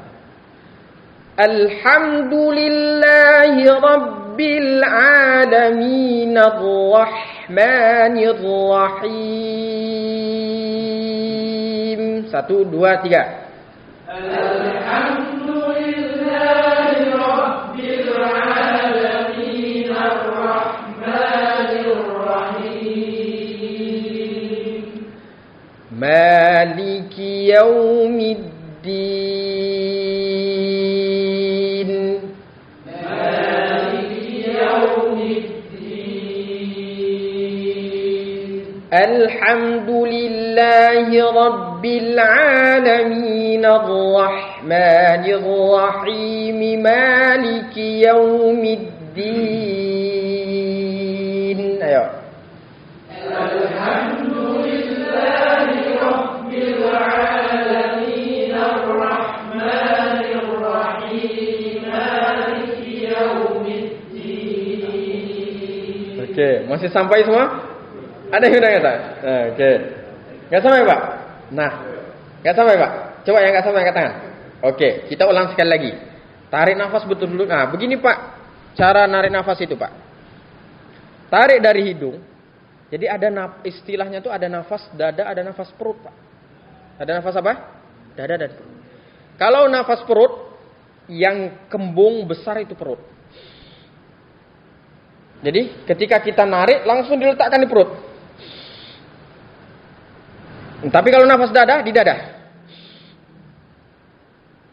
Alhamdulillahi Rabbil Alamin Ar-Rahmanir Rahim. 1, 2, 3. Alhamdulillahi Rabbil Alamin Ar-Rahmanir Rahim. Maliki Yaumiddin. Maliki Yaumiddin. Alhamdulillahi Rabbil Alamin Ar-Rahmanir Rahim. Maliki Yaumiddin. Ayo. Alhamdulillahi Rabbil Alamin Ar-Rahmanir Rahim. Maliki Yaumiddin. Oke, masih sampai semua? Ada yang udah nggak? Oke, nggak sampai Pak? Nah, nggak sampai Pak? Coba yang nggak sampai angkat tangan. Oke, kita ulang sekali lagi. Tarik nafas betul-betul. Nah, begini Pak, cara narik nafas itu Pak. Tarik dari hidung. Jadi ada istilahnya tuh ada nafas dada, ada nafas perut Pak. Ada nafas apa? Dada dan perut. Kalau nafas perut, yang kembung besar itu perut. Jadi ketika kita narik langsung diletakkan di perut. Tapi kalau nafas dada, di dada.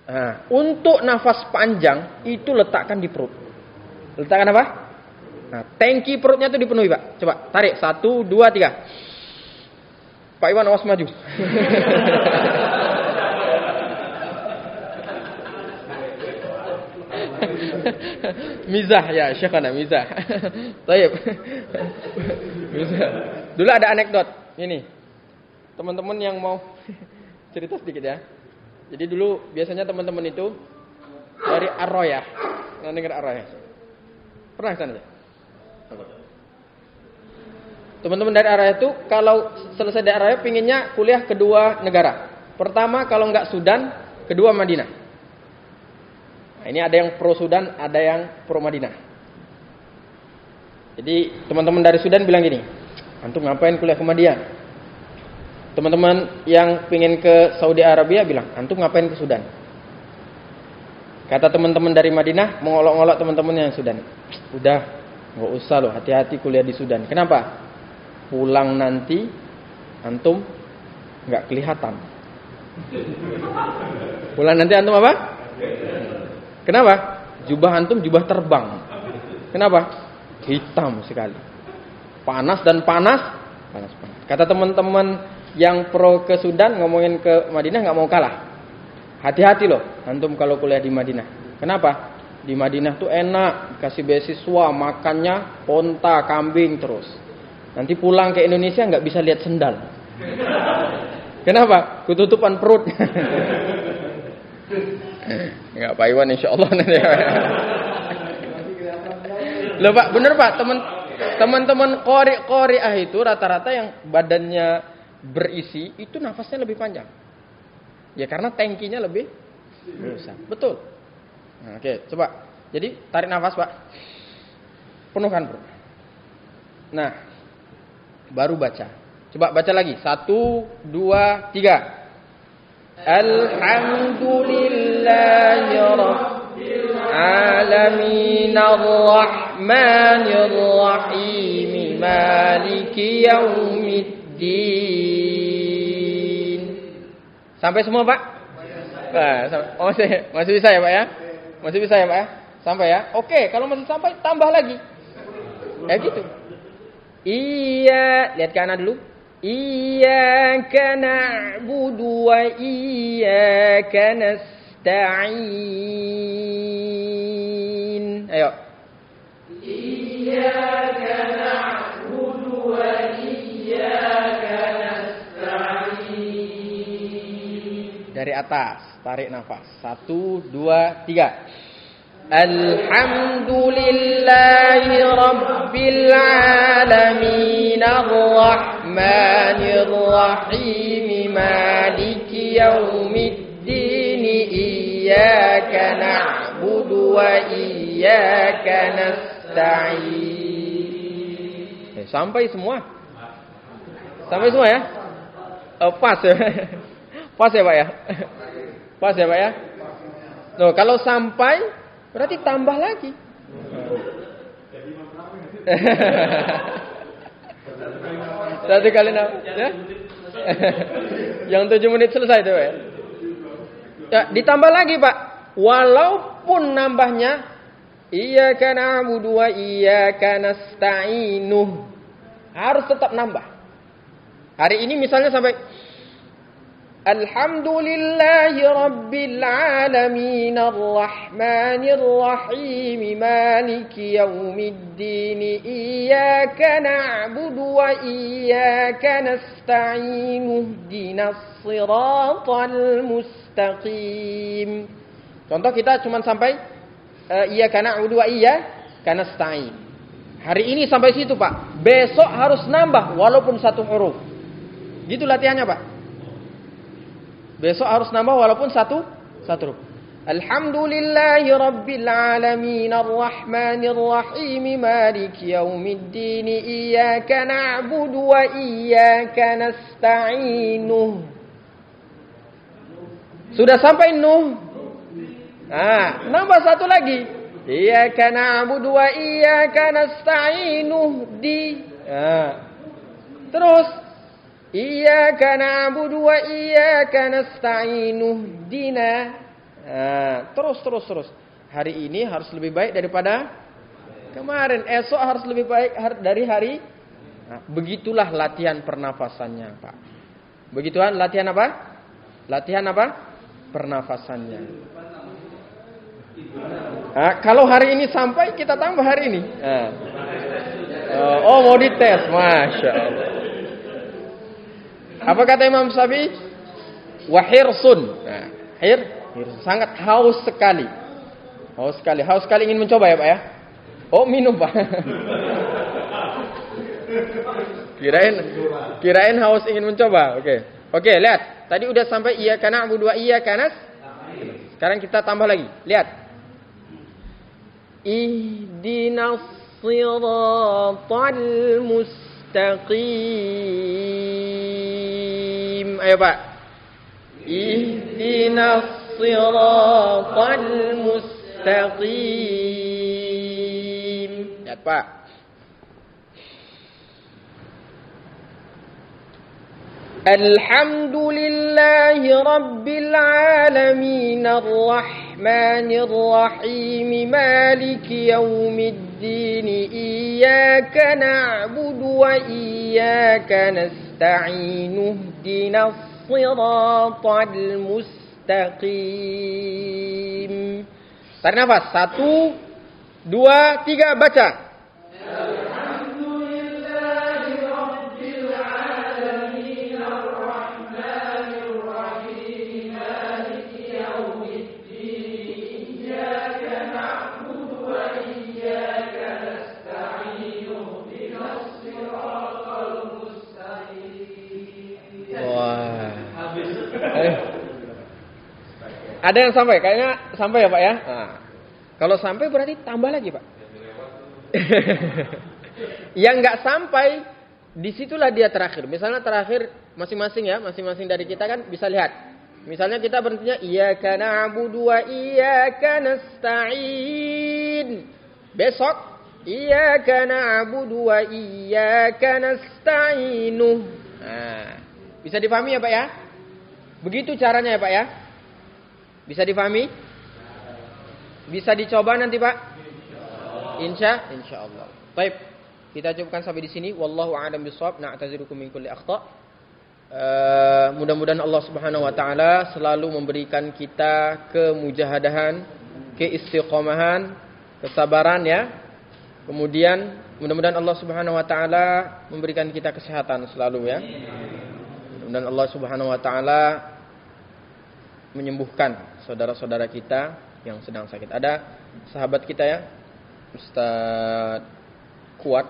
Nah, untuk nafas panjang itu letakkan di perut. Letakkan apa? Nah, tangki perutnya itu dipenuhi Pak. Coba tarik 1, 2, 3. Pak Iwan awas maju. Mizah ya, syekhana mizah. Baik. Mizah. Dulu ada anekdot ini. Teman-teman yang mau cerita sedikit ya. Jadi dulu biasanya teman-teman itu dari Ar-Royah. Pernah dengar Ar-Royah? Pernah ke sana? Teman-teman dari Ar-Royah itu kalau selesai dari Ar-Royah pinginnya kuliah kedua negara. Pertama kalau nggak Sudan, kedua Madinah. Nah, ini ada yang pro Sudan, ada yang pro Madinah. Jadi teman-teman dari Sudan bilang gini, antum ngapain kuliah ke Madinah? Teman-teman yang pingin ke Saudi Arabia bilang, antum ngapain ke Sudan? Kata teman-teman dari Madinah, mengolok-olok teman-teman yang Sudan. Udah, nggak usah loh, hati-hati kuliah di Sudan. Kenapa? Pulang nanti, antum nggak kelihatan. Pulang nanti antum apa? Kenapa? Jubah antum jubah terbang. Kenapa? Hitam sekali. Panas dan panas. Kata teman-teman yang pro ke Sudan, ngomongin ke Madinah nggak mau kalah. Hati-hati loh, antum kalau kuliah di Madinah. Kenapa? Di Madinah tuh enak, kasih beasiswa, makannya onta, kambing terus. Nanti pulang ke Indonesia nggak bisa lihat sendal. Kenapa? Ketutupan perut. Nggak Pak Iwan, insya Allah nanti. Loh Pak, bener Pak, teman-teman qori'ah itu rata-rata yang badannya berisi itu nafasnya lebih panjang. Ya karena tangkinya lebih besar. Betul. Nah, oke, coba. Jadi tarik nafas Pak. Penuhkan perut. Nah, baru baca. Coba baca lagi. 1, 2, 3. Alhamdulillahi rabbil alamin arrahmanir rahim maliki yaumiddin. Sampai semua Pak? Oh, masih bisa ya Pak ya? Masih bisa ya Pak ya? Sampai ya? Oke, kalau masih sampai tambah lagi. Gitu. Iya, lihat kanan dulu. Iyyaka na'budu wa iyyaka nasta'in. Ayo. Iyyaka na'budu wa iyyaka nasta'in. Dari atas, tarik nafas. 1, 2, 3. Alhamdulillahi rabbil alamin arrahmanir rahim maliki yaumiddin iyyaka na'budu wa iyyaka nasta'in. Sampai semua? Sampai semua ya? Pas ya? Pas ya Pak ya? Pas ya Pak ya? Loh, kalau sampai berarti tambah lagi. Satu kali nafas ya? Yang 7 menit selesai tuh ya? Ya, ditambah lagi Pak. Walaupun nambahnya iyyaka na'budu wa iyyaka nasta'inu, harus tetap nambah. Hari ini misalnya sampai Alhamdulillahi rabbil alamin arrahmanir rahim maliki yaumiddin iyyaka na'budu wa iyyaka nasta'in ihdinas siratal mustaqim. Contoh kita cuma sampai iyyaka na'budu wa iyyaka nasta'in. Hari ini sampai situ Pak. Besok harus nambah walaupun 1 huruf. Gitu latihannya Pak. Besok harus nambah walaupun satu huruf. Alhamdulillahi rabbil alamin arrahmanir rahim maliki yaumiddin iyyaka na'budu wa iyyaka nasta'in. Sudah sampai nuh. Nah, nambah 1 lagi. Iyyaka na'budu wa iyyaka nasta'in di. Nah. Terus Iyyaka na'budu wa iyyaka nasta'in ihdina. Terus. Hari ini harus lebih baik daripada kemarin. Esok harus lebih baik dari hari. Nah, begitulah latihan pernafasannya, Pak. Begituan latihan apa? Latihan apa? Pernafasannya. Nah, kalau hari ini sampai, kita tambah hari ini. Oh, mau dites, masya Allah. Apa kata Imam Syafi'i? Wahirsun. Nah, sangat haus sekali. Haus sekali ingin mencoba ya Pak ya? Oh, minum Pak. Kirain haus ingin mencoba. Oke, lihat. Tadi udah sampai iyyaka na'budu wa iyyaka nasta'in. Sekarang kita tambah lagi. Lihat. Ihdinas siratal mustaqim. Ayo Pak. Ihdinas siratal mustaqim. Lihat Pak. Alhamdulillahi rabbil alamin arrahmanir rahim maliki yaumiddin iyyaka na'budu wa iyyaka nasta'in ihdinas siratal mustaqim. Tarik nafas. 1, 2, 3 baca. Ada yang sampai? Kayaknya sampai ya Pak ya? Nah, kalau sampai berarti tambah lagi Pak. Yang nggak sampai, disitulah dia terakhir. Misalnya terakhir masing-masing ya, masing-masing dari kita kan bisa lihat. Misalnya kita berhentinya iyyaka na'budu wa iyyaka nasta'in. Besok iyyaka na'budu wa iyyaka nasta'in. Nah, bisa dipahami ya Pak ya? Begitu caranya ya Pak ya? Bisa difahami? Bisa dicoba nanti Pak? Insya Allah. Baik, kita cukupkan sampai di sini. Wallahu a'lam bishawab. Na'tazirukum min kulli akhta. Mudah-mudahan Allah Subhanahu wa taala selalu memberikan kita kemujahadahan, keistiqomahan, kesabaran ya. Kemudian mudah-mudahan Allah Subhanahu wa taala memberikan kita kesehatan selalu ya. Mudah-mudahan Allah Subhanahu wa taala menyembuhkan saudara-saudara kita yang sedang sakit. Ada sahabat kita ya, Ustaz Kuat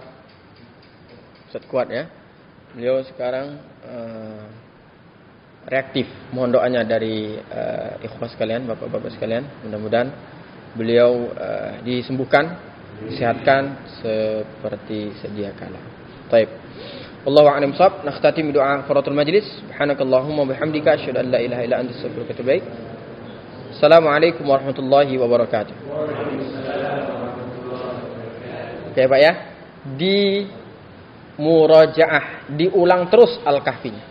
ya. Beliau sekarang reaktif. Mohon doanya dari ikhwah sekalian, bapak-bapak sekalian. Mudah-mudahan beliau disembuhkan, disehatkan seperti sedia kala. Baik. Wallahu a'lam bishawab. Nakhtatim doa kafaratul majlis. Subhanakallahumma bihamdika asyhadu an la ilaha illa anta astaghfiruka wa atubu ilaik. Assalamualaikum warahmatullahi wabarakatuh. Oke Pak ya. Di murajaah, diulang terus Al-Kahfinya.